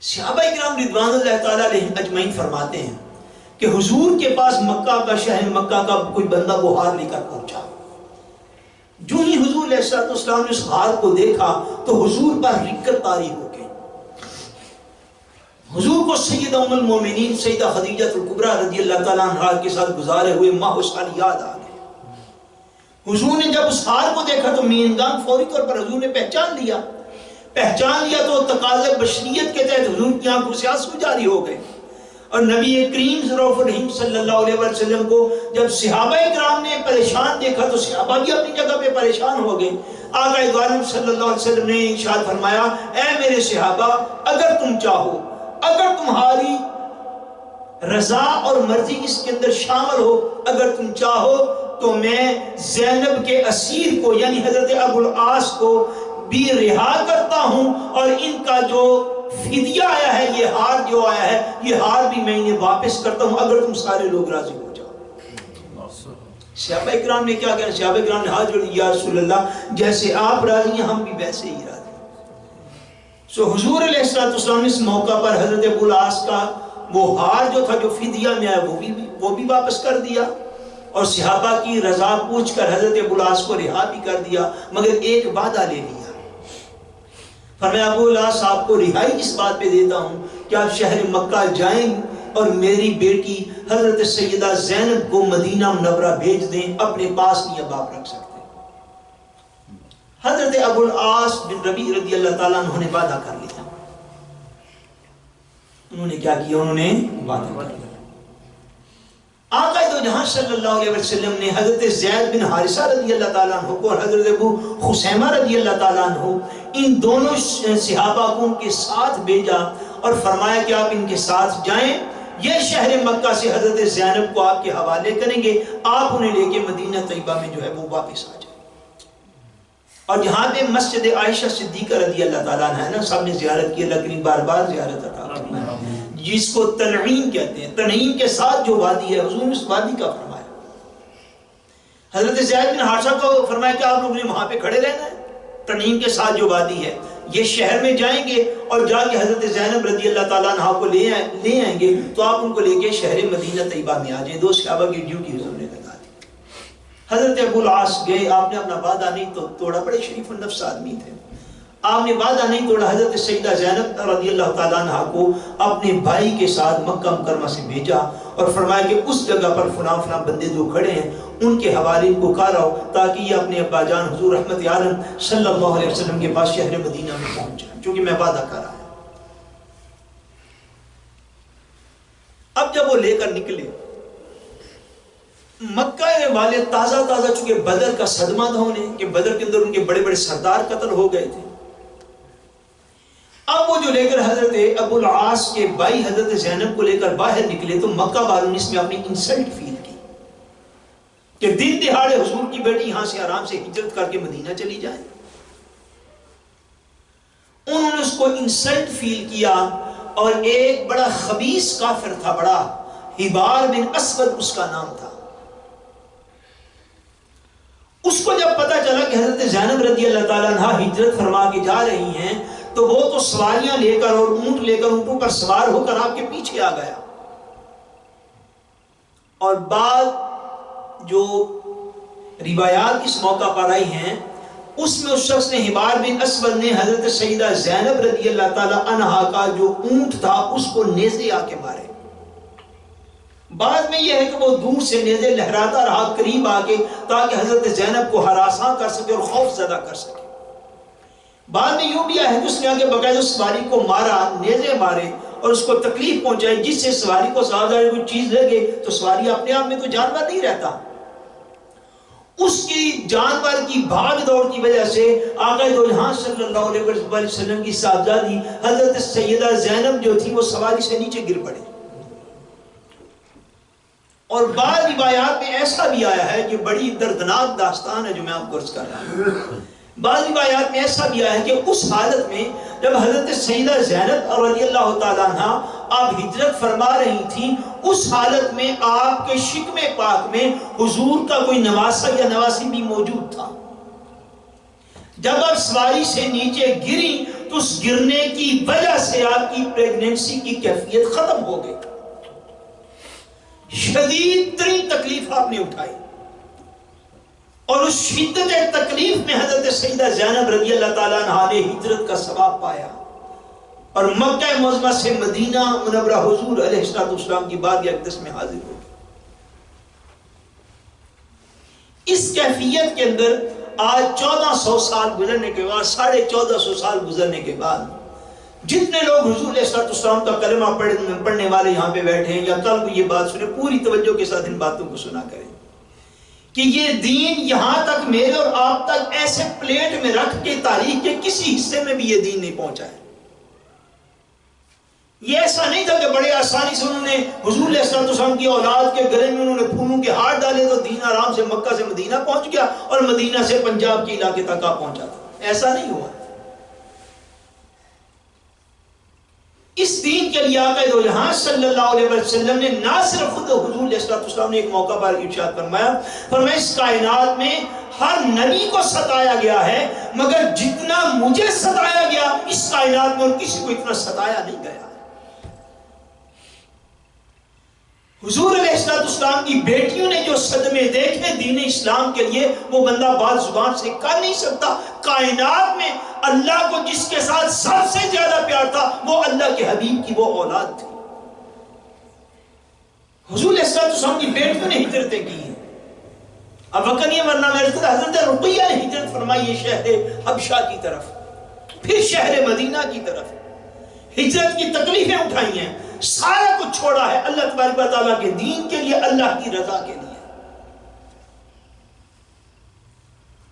صحابہ کرام رضوان اللہ تعالیٰ علیہم اجمعین فرماتے ہیں کہ حضور کے پاس مکہ کا شہر مکہ کا کوئی بندہ وہ ہار لے کر پہنچا، جو ہی حضور علیہ السلام نے اس ہار کو دیکھا تو حضور پر رکت طاری ہو گئی۔ حضور کو سیدہ ام المومنین سیدہ خدیجہ الکبریٰ رضی اللہ تعالیٰ عنہا کے ساتھ گزارے ہوئے ماہ و سال یاد آ گئے۔ حضور نے جب اس ہار کو دیکھا تو مینگان فوری طور پر حضور نے پہچان لیا تو تقاضۂ بشریت کے تحت حضور کی آنکھوں سے آنسو جاری ہو گئے۔ اور نبی کریم رؤوف الرحیم صلی اللہ علیہ وسلم کو جب صحابہ کرام نے پریشان دیکھا تو صحابہ بھی اپنی جگہ پہ پریشان ہو گئے۔ آقا دو عالم صلی اللہ علیہ وسلم نے ارشاد فرمایا، اے میرے صحابہ، اگر تم چاہو، اگر تمہاری رضا اور مرضی اس کے اندر شامل ہو، اگر تم چاہو تو میں زینب کے اسیر کو یعنی حضرت ابو العاص کو بھی رہا کرتا ہوں، اور ان کا جو فدیہ آیا ہے، یہ ہار جو آیا ہے، یہ ہار بھی میں انہیں واپس کرتا ہوں اگر تم سارے لوگ راضی ہو جاؤ۔ صحابہ اکرام نے کیا کہا؟ صحابہ اکرام نے حاضر یا رسول اللہ، جیسے آپ راضی ہیں ہم بھی ویسے ہی راضی۔ سو حضور علیہ السلام نے اس موقع پر حضرت ابو العاص کا وہ ہار جو تھا جو فدیہ میں آیا وہ بھی واپس کر دیا، اور صحابہ کی رضا پوچھ کر حضرت ابو العاص کو رہا بھی کر دیا، مگر ایک وعدہ لے لیا۔ فرمایا ابو العاص آپ کو رہائی اس بات پہ دیتا ہوں کہ آپ شہر مکہ جائیں اور میری بیٹی حضرت سیدہ زینب کو مدینہ منورہ بھیج دیں، اپنے پاس نہیں اب آپ رکھ سکتے۔ حضرت ابو العاص بن ربیع رضی اللہ تعالیٰ عنہ نے وعدہ کر لیا۔ انہوں نے کیا کیا؟ انہوں نے وعدہ کر لیا۔ آقا دو جہاں صلی اللہ علیہ وسلم نے حضرت زید بن حارثہ رضی اللہ تعالیٰ عنہ کو اور حضرت ابو خثیمہ رضی اللہ تعالیٰ عنہ ان دونوں صحابہ کو ان کے ساتھ بھیجا اور فرمایا کہ آپ ان کے ساتھ جائیں، یہ شہر مکہ سے حضرت زینب کو آپ کے حوالے کریں گے، آپ انہیں لے کے مدینہ طیبہ میں جو ہے وہ واپس آ جائیں۔ اور جہاں پہ مسجد عائشہ صدیقہ رضی اللہ تعالیٰ عنہ ہے نا، سب نے زیارت کی، لیکن بار بار زیارت عطا فرمائے، جس کو تنعیم کہتے ہیں۔ تنعیم کے ساتھ جو وادی ہے، حضور نے اس وادی کا فرمایا۔ حضرت زید بن حارثہ کو فرمایا کہ آپ لوگوں نے وہاں پہ کھڑے رہنا ہے، تنعیم کے ساتھ جو وادی ہے، یہ شہر میں جائیں گے اور جا کے حضرت زینب رضی اللہ تعالیٰ عنہ کو لے آئیں گے، تو آپ ان کو لے کے شہر مدینہ طیبہ میں آ جائیں۔ دو صحابہ کی ڈیوٹی حضور نے لگا دی۔ حضرت ابو العاص گئے، آپ نے اپنا وعدہ نہیں تو توڑا، بڑے شریف النفس آدمی تھے، آپ نے وعدہ نہیں توڑا۔ حضرت سیدہ زینب رضی اللہ تعالیٰ عنہ کو اپنے بھائی کے ساتھ مکہ مکرمہ سے بھیجا اور فرمایا کہ اس جگہ پر فلاں فلاں بندے جو کھڑے ہیں ان کے حوالے کو کھاراؤ، تاکہ یہ اپنے ابا جان حضور رحمت عالم صلی اللہ علیہ وسلم کے پاس شہر مدینہ میں پہنچ جائیں، چونکہ میں وعدہ کر رہا ہوں۔ اب جب وہ لے کر نکلے، مکہ والے تازہ چونکہ بدر کا صدمہ تھا انہیں کہ بدر کے اندر ان کے بڑے بڑے سردار قتل ہو گئے تھے، اب وہ جو لے کر حضرت ابو العاص کے بھائی حضرت زینب کو لے کر باہر نکلے تو مکہ والوں نے اس میں اپنی انسلٹ فیل کی کہ دن دہاڑے حضور کی بیٹی یہاں سے آرام سے ہجرت کر کے مدینہ چلی جائے۔ انہوں نے اس کو انسلٹ فیل کیا، اور ایک بڑا خبیث کافر تھا، بڑا حبار بن اسود اس کا نام تھا، اس کو جب پتا چلا کہ حضرت زینب رضی اللہ تعالیٰ عنہ ہجرت فرما کے جا رہی ہیں، تو وہ تو سواریاں لے کر اور اونٹ لے کر اونٹوں پر سوار ہو کر آپ کے پیچھے آ گیا۔ اور بعض جو روایات اس موقع پر آئی ہیں اس میں اس شخص نے حبار بن اسود نے حضرت سیدہ زینب رضی اللہ تعالیٰ عنہا کا جو اونٹ تھا اس کو نیزے آ کے مارے۔ بعد میں یہ ہے کہ وہ دور سے نیزے لہراتا رہا قریب آ کے، تاکہ حضرت زینب کو ہراساں کر سکے اور خوف زدہ کر سکے۔ بعد میں یوں بھی ہے کہ اس نے آگے باقاعدہ سواری کو مارا، نیزے مارے اور اس کو تکلیف پہنچائی، جس سے سواری کو زیادہ کوئی چیز لگے تو سواری اپنے آپ میں تو جانور نہیں رہتا، اس کی جانور کی بھاگ دوڑ کی وجہ سے آقا دو جہاں صلی اللہ علیہ وسلم کی صاحبزادی حضرت سیدہ زینب جو تھی وہ سواری سے نیچے گر پڑے۔ اور بعض روایات میں ایسا بھی آیا ہے کہ بڑی دردناک داستان ہے جو میں آپ کو عرض کر رہا ہوں، بعض روایات میں ایسا بھی آیا ہے کہ اس حالت میں جب حضرت سیدہ زینب رضی اللہ تعالیٰ عنہ آپ ہجرت فرما رہی تھیں، اس حالت میں آپ کے شکم پاک میں حضور کا کوئی نواسہ یا نواسی بھی موجود تھا۔ جب آپ سواری سے نیچے گری تو اس گرنے کی وجہ سے آپ کی پریگننسی کی کیفیت ختم ہو گئی، شدید ترین تکلیف آپ نے اٹھائی، اور اس شدت تکلیف میں حضرت سیدہ زینب رضی اللہ تعالیٰ عنہ نے ہجرت کا ثواب پایا اور مکہ معظمہ سے مدینہ منورہ حضور علیہ السلام کی بارگاہ اقدس میں حاضر ہو گئی۔ اس کیفیت کے اندر آج 1400 سال گزرنے کے بعد، 1450 سال گزرنے کے بعد جتنے لوگ حضور علیہ السلام کا کلمہ پڑھنے والے یہاں پہ بیٹھے ہیں یا کل کو یہ بات سنے، پوری توجہ کے ساتھ ان باتوں کو سنا کریں کہ یہ دین یہاں تک میرے اور آپ تک ایسے پلیٹ میں رکھ کے تاریخ کے کسی حصے میں بھی یہ دین نہیں پہنچا ہے۔ یہ ایسا نہیں تھا کہ بڑے آسانی سے انہوں نے حضور علیہ السلام کی اولاد کے گلے میں انہوں نے پھولوں کے ہار ڈالے تو دین آرام سے مکہ سے مدینہ پہنچ گیا اور مدینہ سے پنجاب کے علاقے تک آ پہنچا تھا، ایسا نہیں ہوا۔ اس دین کے لیے آقا دو جہاں صلی اللہ علیہ وسلم نے نہ صرف خود حضور علیہ السلام نے ایک موقع پر ارشاد فرمایا اس کائنات میں ہر نبی کو ستایا گیا ہے، مگر جتنا مجھے ستایا گیا اس کائنات میں اور کسی کو اتنا ستایا نہیں گیا۔ حضور علیہ السلام کی بیٹیوں نے جو صدمے دیکھے دین اسلام کے لیے وہ بندہ بات زبان سے کر نہیں سکتا. کائنات میں اللہ کو جس کے ساتھ سب سے زیادہ پیار تھا وہ اللہ کے حبیب کی وہ اولاد تھی. حضور علیہ السلام کی بیٹیوں نے ہجرتیں کی ہیں. اب وقت نہیں ورنہ حضرت رقیہ نے ہجرت فرمائی ہے شہر حبشہ کی طرف، پھر شہر مدینہ کی طرف. ہجرت کی تکلیفیں اٹھائی ہیں، سارا کچھ چھوڑا ہے اللہ تبارک و تعالیٰ کے دین کے لیے، اللہ کی رضا کے لیے.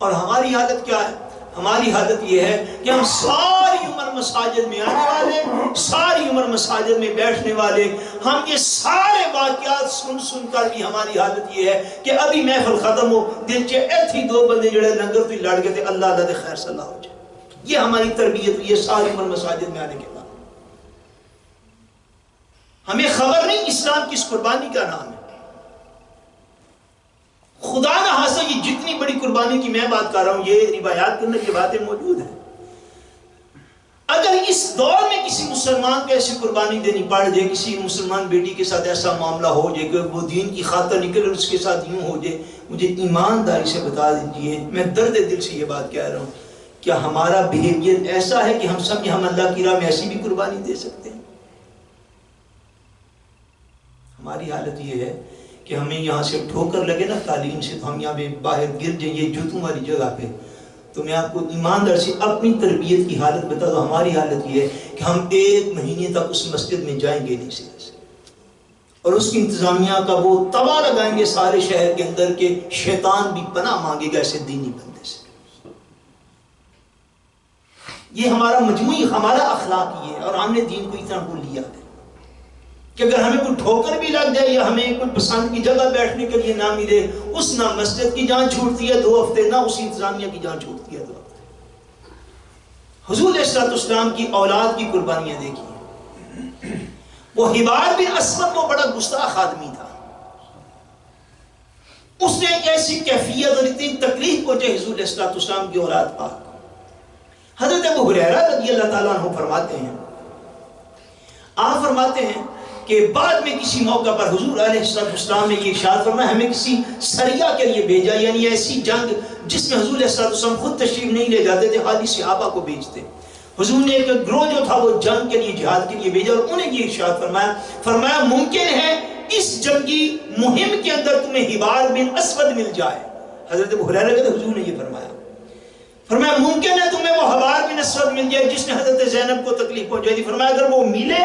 اور ہماری حالت کیا ہے؟ ہماری حالت یہ ہے کہ ہم ساری عمر مساجد میں آنے والے، ساری عمر مساجد میں بیٹھنے والے، ہم یہ سارے واقعات سن کر بھی ہماری حالت یہ ہے کہ ابھی محفل ختم ہو دل چے ایتھی دو بندے جڑے لنگر تو لڑ گئے تھے، اللہ اللہ دے خیر صلاح ہو جائے. یہ ہماری تربیت ہوئی ہے ساری عمر مساجد میں آنے کے بعد. ہمیں خبر نہیں اسلام کس قربانی کا نام ہے. خدا نہ خواستہ یہ جتنی بڑی قربانی کی میں بات کر رہا ہوں، یہ روایات کے اندر یہ باتیں موجود ہیں. اگر اس دور میں کسی مسلمان کو ایسی قربانی دینی پڑ جائے، کسی مسلمان بیٹی کے ساتھ ایسا معاملہ ہو جائے کہ وہ دین کی خاطر نکل اور اس کے ساتھ یوں ہو جائے، مجھے ایمانداری سے بتا دیجئے، میں درد دل سے یہ بات کہہ رہا ہوں، کیا ہمارا بیہیویئر ایسا ہے کہ ہم سب ہم اللہ کی راہ میں ایسی بھی قربانی دے سکتے ہیں؟ ہماری حالت یہ ہے کہ ہمیں یہاں سے ٹھوکر لگے نا تعلیم سے تو ہم یہاں پہ باہر گر جائیں یہ جوتوں والی جگہ پہ. تو میں آپ کو ایماندار سے اپنی تربیت کی حالت بتا دوں. ہماری حالت یہ ہے کہ ہم 1 مہینے تک اس مسجد میں جائیں گے نہیں سے، اور اس کی انتظامیہ کا وہ توا لگائیں گے سارے شہر کے اندر کہ شیطان بھی پناہ مانگے گا ایسے دینی بندے سے. یہ ہمارا مجموعی ہمارا اخلاق یہ ہے، اور ہم نے دین کو اتنا بھول لیا ہے کہ اگر ہمیں کوئی ٹھوکر بھی لگ جائے یا ہمیں کوئی پسند کی جگہ بیٹھنے کے لیے نہ ملے، اس نہ مسجد کی جان چھوٹتی ہے 2 ہفتے، نہ اسی انتظامیہ کی جان چھوٹتی ہے 2 ہفتے. حضور علیہ السلام کی اولاد کی قربانیاں دیکھیں. وہ حبار بن اسود وہ بڑا گستاخ آدمی تھا. اس نے ایک ایسی کیفیت اور اتنی تکلیف پہنچے حضور علیہ السلام کی اولاد پاک. حضرت ابو ہریرہ رضی اللہ تعالیٰ عنہ فرماتے ہیں، آپ فرماتے ہیں کہ بعد میں کسی موقع پر حضور علیہ السلام نے یہ ارشاد فرمایا، ہمیں کسی سریہ کے لیے بھیجا، یعنی ایسی جنگ جس میں حضور علیہ السلام خود تشریف نہیں لے جاتے تھے، خالی صحابہ کو بھیجتے. حضور نے ایک گروہ جو تھا وہ جنگ کے لیے جہاد کے لیے بھیجا، اور انہیں یہ ارشاد فرمایا ممکن ہے اس جنگی مہم کے اندر تمہیں حبار بن اسود مل جائے. حضرت ابو ہریرہ کہتے حضور نے یہ فرمایا ممکن ہے تمہیں وہ حبار بن اسود مل جائے جس نے حضرت زینب کو تکلیف پہنچائی تھی. فرمایا اگر وہ ملے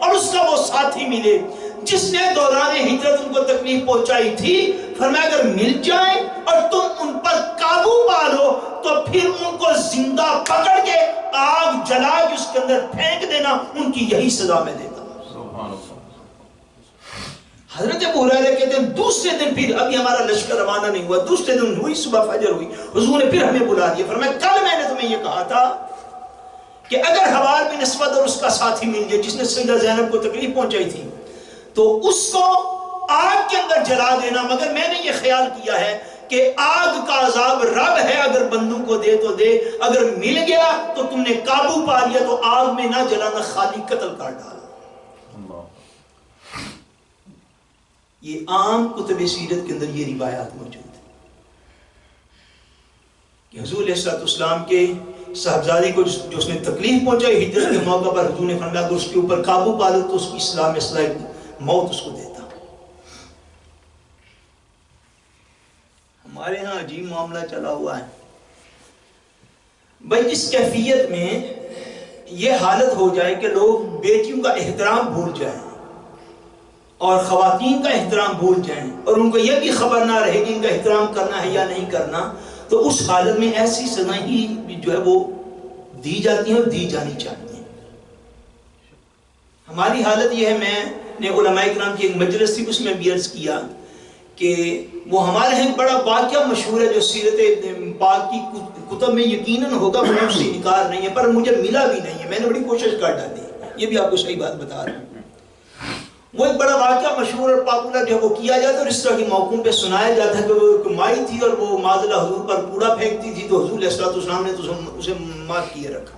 اور اس کا وہ ساتھی ملے جس نے دوران ہجرت ان کو تکلیف پہنچائی تھی، فرمایا اگر مل جائیں اور تم ان پر قابو پا لو تو پھر ان کو زندہ پکڑ کے آگ جلا کے اس کے اندر پھینک دینا، ان کی یہی سزا میں دیتا ہوں. حضرت ابو ہریرہ کہتے ہیں دوسرے دن پھر ابھی ہمارا لشکر روانہ نہیں ہوا، دوسرے دن ہوئی صبح فجر ہوئی، حضور نے پھر ہمیں بلا دیا. فرمایا کل میں نے تمہیں یہ کہا تھا کہ اگر حبار بن اسود اور اس کا ساتھی مل جائے جس نے سیدہ زینب کو تکلیف پہنچائی تھی تو اس کو آگ کے اندر جلا دینا، مگر میں نے یہ خیال کیا ہے کہ آگ کا عذاب رب ہے، اگر بندوں کو دے تو دے، اگر مل گیا تو تم نے قابو پا لیا تو آگ میں نہ جلانا، خالی قتل کر ڈالا. یہ عام کتب سیرت کے اندر یہ روایات موجود ہیں کہ حضور علیہ السلام کے صاحبزادی کو جو اس نے تکلیف پہنچائی ہجرت کے موقع پر، حضور نے فرمایا کہ اس کے اوپر قابو پا لو تو اس کی اسلام موت اس کو دیتا. ہمارے ہاں عجیب معاملہ چلا ہوا ہے بھائی، جس کیفیت میں یہ حالت ہو جائے کہ لوگ بیٹیوں کا احترام بھول جائیں اور خواتین کا احترام بھول جائیں اور ان کو یہ بھی خبر نہ رہے کہ ان کا احترام کرنا ہے یا نہیں کرنا، تو اس حالت میں ایسی سزائیں ہی جو ہے وہ دی جاتی ہیں اور دی جانی چاہیے. ہماری حالت یہ ہے، میں نے علماء کرام کی ایک مجلس تھی، اس میں بھی عرض کیا کہ وہ ہمارے ہیں بڑا واقعہ مشہور ہے جو سیرت پاک کی کتب میں یقیناً ہوگا، مجھے اس سے انکار نہیں ہے، پر مجھے ملا بھی نہیں ہے، میں نے بڑی کوشش کر ڈالی، یہ بھی آپ کو صحیح بات بتا رہا ہوں. وہ ایک بڑا واقعہ مشہور اور پاپولر جو وہ کیا جاتا ہے اور اس طرح کی موقعوں پہ سنایا جاتا ہے کہ وہ ایک مائی تھی اور وہ معاذ حضور پر کوڑا پھینکتی تھی تو حضور علیہ السلام نے تو اسے مار کیے رکھا.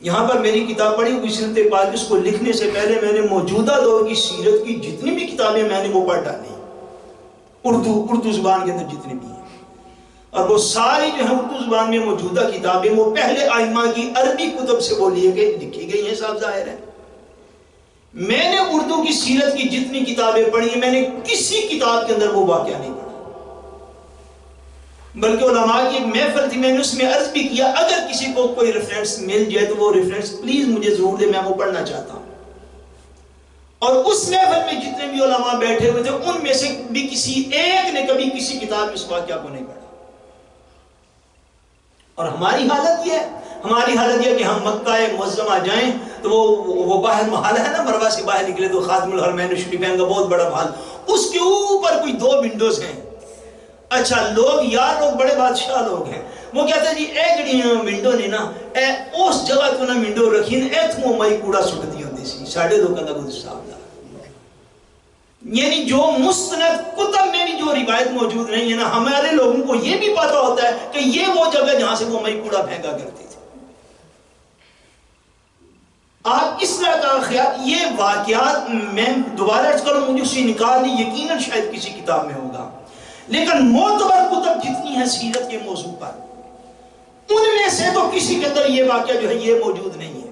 یہاں پر میری کتاب پڑھی ہوئی سیرت پاک، اس کو لکھنے سے پہلے میں نے موجودہ دور کی سیرت کی جتنی بھی کتابیں میں نے وہ پڑھ ڈالی، اردو زبان کے اندر جتنی بھی ہیں، اور وہ ساری جو ہیں اردو زبان میں موجودہ کتابیں وہ پہلے ائمہ کی عربی کتب سے وہ لیے گئے لکھی گئی ہیں، صاحب ظاہر ہے۔ میں نے اردو کی سیرت کی جتنی کتابیں پڑھی ہیں، میں نے کسی کتاب کے اندر وہ واقعہ نہیں پڑھا، بلکہ علماء کی ایک محفل تھی، میں نے اس میں عرض بھی کیا اگر کسی کو کوئی ریفرنس مل جائے تو وہ ریفرنس پلیز مجھے ضرور دے، میں وہ پڑھنا چاہتا ہوں۔ اور اس محفل میں جتنے بھی علماء بیٹھے ہوئے تھے ان میں سے بھی کسی ایک نے کبھی کسی کتاب میں اس واقعہ کو نہیں پڑھا۔ اور ہماری حالت یہ ہے کہ ہم مکہ معظمہ جائیں تو وہ باہر محل ہے نا، مروہ سے باہر نکلے تو خاتم الحرمین شریفین کا بہت بڑا محل، اس کے اوپر کوئی 2 ونڈوز ہیں۔ اچھا لوگ بڑے بادشاہ لوگ ہیں، وہ کہتے ہیں جی اے جڑی ونڈو نے نا اے اس جگہ تو نا ونڈو رکھی نا ایتھوں مائی کوڑا سٹدی ہوندی سی، ساڈے لوکاں دا کوئی حساب نہ۔ یعنی جو مستند کتب میں بھی جو روایت موجود نہیں ہے نا، ہمارے لوگوں کو یہ بھی پتہ ہوتا ہے کہ یہ وہ جگہ جہاں سے وہ مائی کوڑا پھینکا کرتی تھی۔ آپ اس طرح کا خیال، یہ واقعات میں دوبارہ عرض کروں مجھے اسی نکال دی، یقیناً شاید کسی کتاب میں ہوگا، لیکن معتبر کتب جتنی ہیں سیرت کے موضوع پر ان میں سے تو کسی کے اندر یہ واقعہ جو ہے یہ موجود نہیں ہے۔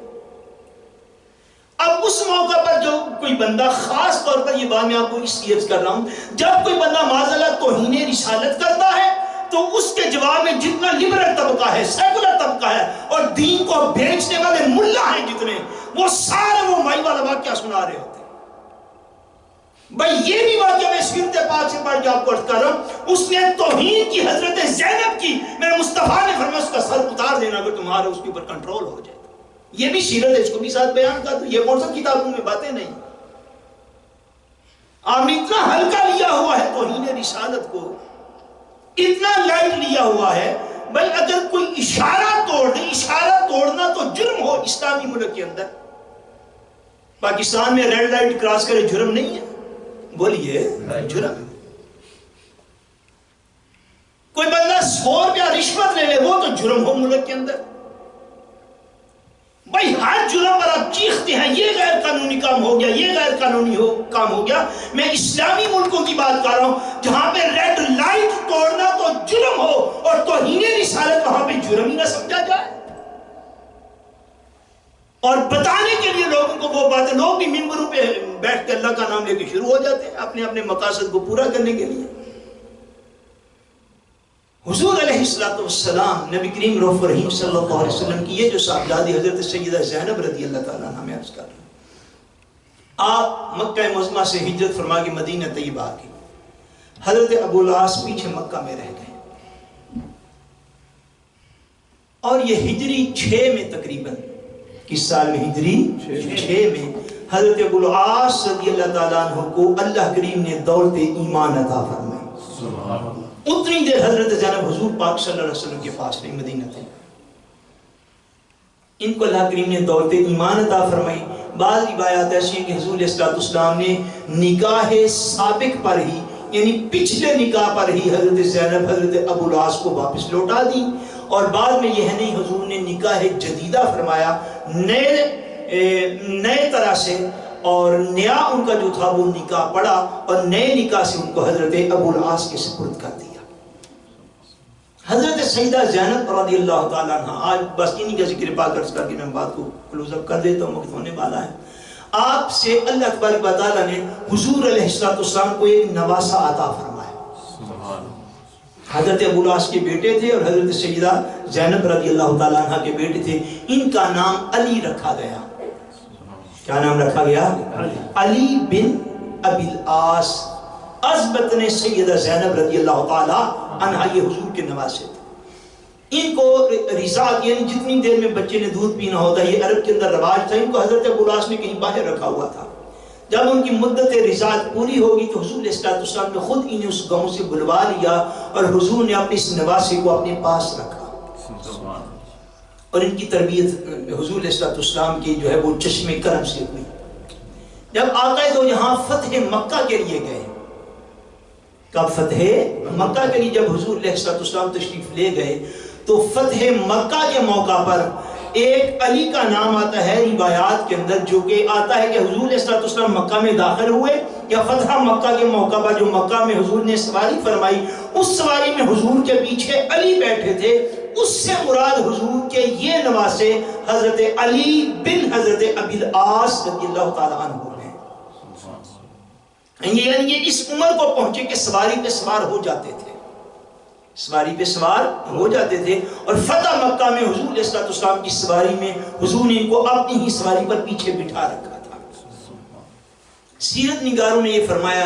اب اس موقع پر جو کوئی بندہ، خاص طور پر یہ بات میں آپ کو اس لیے کر رہا ہوں، جب کوئی بندہ معاذاللہ توہین رسالت کرتا ہے تو اس کے جواب میں جتنا لبرل طبقہ ہے، سیکولر طبقہ ہے اور دین کو بیچنے والے ملا ہیں جتنے، وہ سارے وہ مائی والا واقعہ سنا رہے ہوتے ہیں۔ بھائی یہ بھی واقعہ میں سیرت پاک سے پڑھ کے آپ کو عرض کر رہا ہوں، اس نے توہین کی حضرت زینب کی، میرے مصطفیٰ نے فرمایا اس کا سر اتار دینا اگر تمہارا اس کے اوپر کنٹرول ہو جائے۔ یہ بھی سیرت ہے، اس کو بھی ساتھ بیان کر دو، یہ کون سا کتابوں میں باتیں نہیں۔ آپ نے اتنا ہلکا لیا ہوا ہے توہین رسالت کو، اتنا لائٹ لیا ہوا ہے۔ بھائی اگر کوئی اشارہ توڑ دے، اشارہ توڑنا تو جرم ہو اسلامی ملک کے اندر، پاکستان میں ریڈ لائٹ کراس کرے جرم نہیں ہے؟ بولیے جرم۔ کوئی بندہ 100 روپیہ رشوت لے لے وہ تو جرم ہو ملک کے اندر۔ بھائی ہر جرم پر آپ چیختے ہیں یہ غیر قانونی کام ہو گیا، یہ غیر قانونی کام ہو گیا۔ میں اسلامی ملکوں کی بات کر رہا ہوں جہاں پہ ریڈ لائٹ توڑنا تو جرم ہو اور توہین رسالت وہاں پہ جرم ہی نہ سمجھا جائے، اور بتانے کے لیے لوگوں کو وہ باتیں، لوگ بھی ممبروں پہ بیٹھ کے اللہ کا نام لے کے شروع ہو جاتے ہیں اپنے اپنے مقاصد کو پورا کرنے کے لیے۔ حضور علیہ السلام، نبی کریم رؤوف رحیم صلی اللہ علیہ وسلم کی یہ جو صاحبزادی حضرت سیدہ زینب رضی اللہ تعالیٰ عنہ، میں عرض کر رہا ہوں، آپ مکہ معظمہ سے ہجرت فرما کے مدینہ طیبہ آ گئے، حضرت ابو العاص پیچھے مکہ میں رہ گئے، اور یہ ہجری 6 میں تقریباً، کس سال میں؟ ہجری 6 میں حضرت ابو العاص رضی اللہ تعالیٰ عنہ کو اللہ کریم نے دولت ایمان عطا فرمائی۔ اتنی دیر حضرت زینب حضور پاک صلی اللہ علیہ وسلم کے پاس رہی مدینہ تھے، ان کو اللہ کریم نے دولت ایمان عطا فرمائی۔ بعض روایات ایسی ہیں کہ حضور علیہ السلام نے نکاح سابق پر ہی، یعنی پچھلے نکاح پر ہی حضرت زینب حضرت ابو العاص کو واپس لوٹا دی، اور بعد میں یہ نہیں حضور نے نکاح جدیدہ فرمایا، نئے طرح سے، اور نیا ان کا جو تھا وہ نکاح پڑا، اور نئے نکاح سے ان کو حضرت ابو العاص کے سپرد کر دیا۔ حضرت سیدہ زینب رضی اللہ تعالیٰ عنہ، آج بس انہی کا ذکر پاک عرض کر کے میں بات کو کلوز اپ کر دیتا ہوں، وقت ہونے والا ہے۔ آپ سے اللہ تبارک و تعالیٰ نے حضور علیہ السلام کو ایک نواسہ عطا فرمایا۔ حضرت ابو العاص کے بیٹے تھے اور حضرت سیدہ زینب رضی اللہ تعالیٰ عنہ کے بیٹے تھے، ان کا نام علی رکھا گیا۔ کیا نام رکھا گیا؟ علی بن ابی العاص، ازبتن سیدہ زینب رضی اللہ تعالیٰ عنہ، یہ حضور کے نواسے تھے۔ ان کو رضاعت، یعنی جتنی دیر میں بچے نے دودھ پینا ہوتا ہے، یہ عرب کے اندر رواج تھا، ان کو حضرت ابو العاص نے کہیں باہر رکھا ہوا تھا۔ جب ان کی مدت رضاعت پوری ہوگی تو حضور علیہ السلام نے خود انہیں اس گاؤں سے بلوا لیا، اور حضور نے اپنے اس نواسے کو اپنے پاس رکھا، اور ان کی تربیت حضور علیہ السلام کی جو ہے وہ چشم کرم سے ہوئی۔ جب آقا دو جہاں فتح مکہ کے لیے گئے، کب فتح مکہ کے لیے جب حضور علیہ السلام تشریف لے گئے، تو فتح مکہ کے موقع پر ایک علی کا نام آتا ہے روایات کے اندر، جو کہ آتا ہے کہ حضور علیہ السلام مکہ میں داخل ہوئے یا فتح مکہ کے موقع پر جو مکہ میں حضور نے سواری فرمائی، اس سواری میں حضور کے پیچھے علی بیٹھے تھے، اس سے مراد حضور کے یہ نواسے حضرت علی بن حضرت ابی العاص رضی اللہ تعالیٰ عنہ ہیں۔ یعنی یہ اس عمر کو پہنچے کہ سواری پہ سوار ہو جاتے تھے، سواری پہ سوار ہو جاتے تھے، اور فتح مکہ میں حضور علیہ السلام کی سواری میں حضور نے ان کو اپنی ہی سواری پر پیچھے بٹھا رکھا تھا۔ سیرت نگاروں نے یہ فرمایا،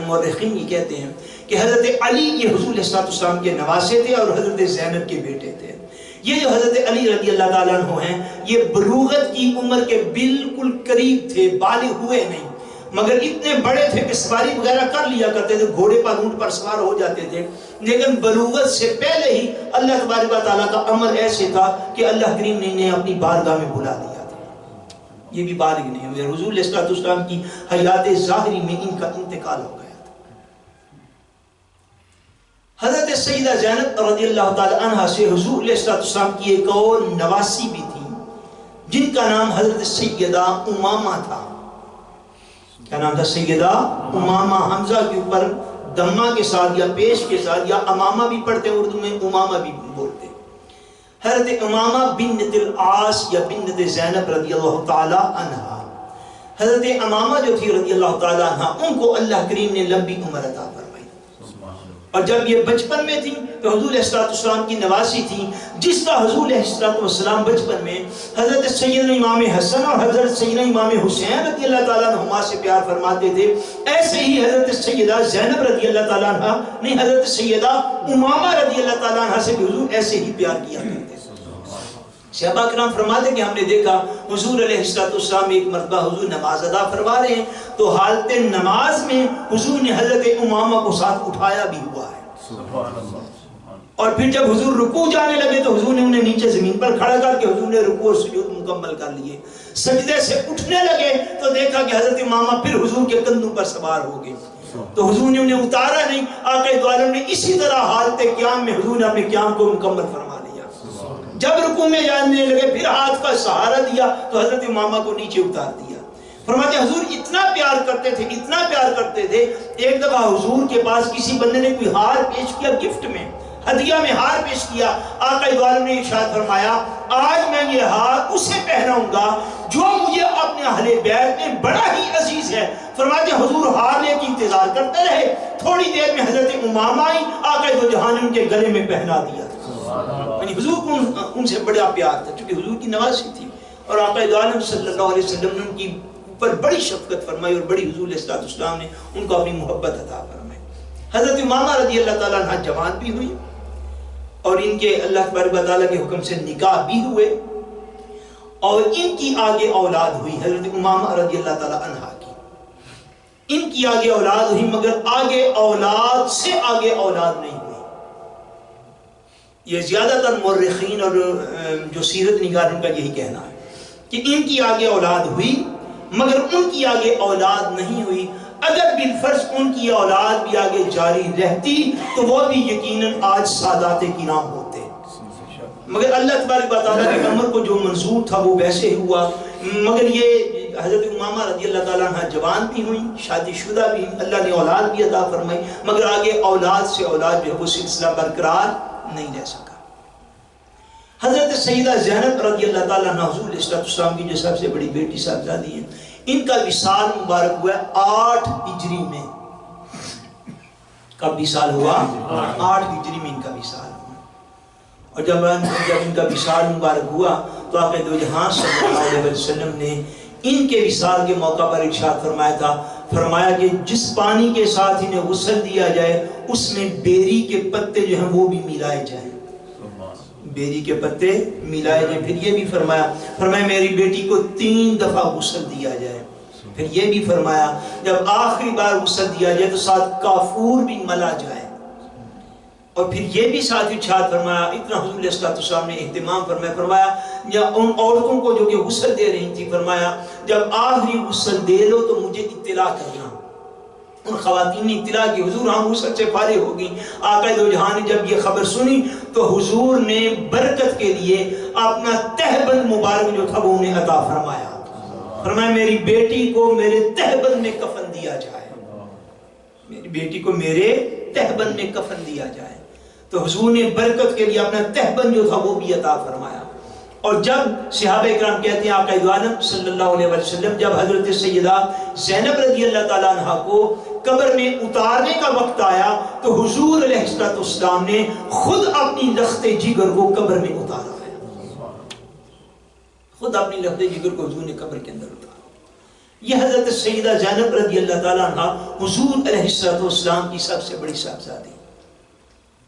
مورخین یہ کہتے ہیں کہ حضرت علی یہ حضور علیہ السلام کے نواسے تھے اور حضرت زینب کے بیٹے تھے۔ یہ جو حضرت علی رضی اللہ تعالیٰ عنہ ہیں، یہ بلوغت کی عمر کے بالکل قریب تھے، بالغ ہوئے نہیں، مگر اتنے بڑے تھے کہ سواری وغیرہ کر لیا کرتے تھے، گھوڑے پر اونٹ پر سوار ہو جاتے تھے، لیکن بلوغت سے پہلے ہی اللہ تبارک و تعالیٰ کا امر ایسے تھا کہ اللہ کریم نے انہیں اپنی بارگاہ میں بلا لیا تھا۔ یہ بھی بالغ نہیں ہوئے، حضور علیہ السلام کی حیات ظاہری میں ان کا انتقال ہو گیا تھا۔ حضرت سیدہ زینب رضی اللہ تعالی عنہ سے حضور علیہ السلام کی ایک اور نواسی بھی تھی، جن کا نام حضرت سیدہ امامہ تھا۔ کیا نام تھا؟ سیدہ امامہ، حمزہ کے اوپر دمہ کے ساتھ یا پیش کے ساتھ، یا امامہ بھی پڑھتے ہیں اردو میں، امامہ بھی بولتے ہیں۔ حضرت امامہ بنت العاص یا بنت زینب رضی اللہ تعالی عنہ، حضرت امامہ جو تھی رضی اللہ تعالی عنہ، ان کو اللہ کریم نے لمبی عمر عطا فرمائی، اور جب یہ بچپن میں تھی تو حضور علیہ السلام کی نواسی تھی، جس کا حضور علیہ السلام بچپن میں حضرت سیدنا امام حسن اور حضرت سیدنا امام حسین رضی اللہ تعالیٰ عنہما سے پیار فرماتے تھے، ایسے ہی حضرت سیدہ زینب رضی اللہ تعالیٰ عنہ نہیں، حضرت سیدہ امامہ رضی اللہ تعالیٰ عنہ سے بھی حضور ایسے ہی پیار کیا کرتے تھے۔ صحابہ کرام فرماتے کہ ہم نے دیکھا حضور علیہ السلام ایک مرتبہ حضور نماز ادا فرما رہے ہیں تو حالت نماز میں حضور نے حضرت امامہ کو ساتھ اٹھایا بھی ہوا ہے، اور پھر جب حضور رکوع جانے لگے تو حضور نے انہیں نیچے زمین پر کھڑا کر کے حضور نے رکوع اور سجود مکمل کر لیے، سجدے سے اٹھنے لگے تو دیکھا کہ حضرت امامہ پھر حضور کے کندھوں پر سوار ہو گئے، تو حضور نے انہیں اتارا نہیں، آقا دو عالم نے اسی طرح حالت قیام میں حضور نے اپنے قیام کو مکمل فرما لیا۔ جب رکوع میں جانے لگے پھر ہاتھ کا سہارا دیا تو حضرت امامہ کو نیچے اتار دیا۔ فرماتے حضور اتنا پیار کرتے تھے، اتنا پیار کرتے تھے، ایک دفعہ حضور کے پاس کسی بندے نے کوئی ہار پیش کیا، گفٹ میں ہدیہ میں ہار پیش کیا، آقا دو عالم نے ارشاد فرمایا آج میں یہ ہار اسے پہناؤں گا جو مجھے اپنے اہل بیت میں بڑا ہی عزیز ہے۔ فرماتے حضور ہار لے کے انتظار کرتے رہے، تھوڑی دیر میں حضرت امامہ آئی، آقا دو جہان نے ان کے گلے میں پہنا دیا، یعنی حضور کو ان سے بڑا پیار تھا، چونکہ حضور کی نواسی تھی، اور آقا دو عالم صلی اللہ علیہ وسلم نے ان کی پر بڑی شفقت فرمائی اور بڑی حضور علیہ السلام نے ان کو اپنی محبت عطا فرمائی۔ حضرت امامہ رضی اللہ تعالیٰ عنہ جوان بھی ہوئی اور ان کے اللہ تبارک و تعالیٰ کے حکم سے نکاح بھی ہوئے، اور ان کی آگے اولاد ہوئی حضرت امامہ رضی اللہ تعالیٰ عنہ کی، ان کی آگے اولاد ہوئی، مگر آگے اولاد سے آگے اولاد نہیں ہوئی۔ یہ زیادہ تر مورخین اور جو سیرت نگاروں کا یہی کہنا ہے کہ ان کی آگے اولاد ہوئی مگر ان کی آگے اولاد نہیں ہوئی۔ اگر بالفرض ان کی اولاد بھی آگے جاری رہتی تو وہ بھی یقیناً آج سادات کرام ہوتے، مگر اللہ تبارک و تعالیٰ کے امر کو جو منظور تھا وہ ویسے ہی ہوا۔ مگر یہ حضرت امامہ رضی اللہ تعالیٰ عنہ جوان بھی ہوئی، شادی شدہ بھی، اللہ نے اولاد بھی عطا فرمائی، مگر آگے اولاد سے اولاد جو ہے وہ سلسلہ برقرار نہیں رہ سکا۔ حضرت سیدہ زینب رضی اللہ تعالیٰ عنہ حضور علیہ السلام کی جو سب سے بڑی بیٹی صاحبزادی ہیں، ان کا وصال مبارک ہوا 8 ہجری میں۔ کب وصال ہوا؟ 8 ہجری میں ان کا وصال ہوا، اور جب ان کا وصال مبارک ہوا تو آقا دو جہاں صلی اللہ علیہ وسلم نے ان کے وصال کے موقع پر ارشاد فرمایا تھا، فرمایا کہ جس پانی کے ساتھ انہیں غسل دیا جائے اس میں بیری کے پتے جو ہیں وہ بھی ملائے جائیں، بیری کے پتے ملائے جائیں۔ پھر یہ بھی فرمایا میری بیٹی کو 3 دفعہ غسل دیا جائے۔ پھر یہ بھی فرمایا جب آخری بار غسل دیا جائے تو ساتھ کافور بھی ملا جائے، اور پھر یہ بھی ساتھ ارشاد فرمایا، اتنا حضور علیہ السلام نے اہتمام فرمایا یا ان عورتوں کو جو کہ غسل دے رہی تھی، فرمایا جب آخری غسل دے لو تو مجھے اطلاع کرنا، ان خواتین نے اطلاع کی حضور ہم غسل سے فارغ ہو گئی. آقا دو جہاں نے جب یہ خبر سنی تو حضور نے برکت کے لیے اپنا تہبند مبارک جو تھا وہ انہیں عطا فرمایا. فرمایا میری بیٹی کو میرے تہبند میں کفن دیا جائے, میری بیٹی کو میرے تہبند میں کفن دیا جائے. تو حضور نے برکت کے لیے اپنا تہبند جو تھا وہ بھی عطا فرمایا. اور جب صحابہ اکرام کہتے ہیں آقا دو عالم صلی اللہ علیہ وسلم جب حضرت سیدہ زینب رضی اللہ تعالیٰ عنہ کو قبر میں اتارنے کا وقت آیا تو حضور علیہ السلام نے خود اپنی لخت جگر کو قبر میں اتارا ہے. خود اپنی لخت جگر کو حضور نے قبر کے اندر اتارا. یہ حضرت سیدہ زینب رضی اللہ تعالیٰ عنہ حضور علیہ السلام کی سب سے بڑی صاحبزادی.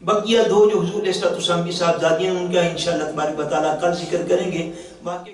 بقیہ دو جو حضور علیہ السلام کی صاحبزادیاں ان کا انشاءاللہ تبارک و تعالیٰ کل ذکر کریں گے. باقی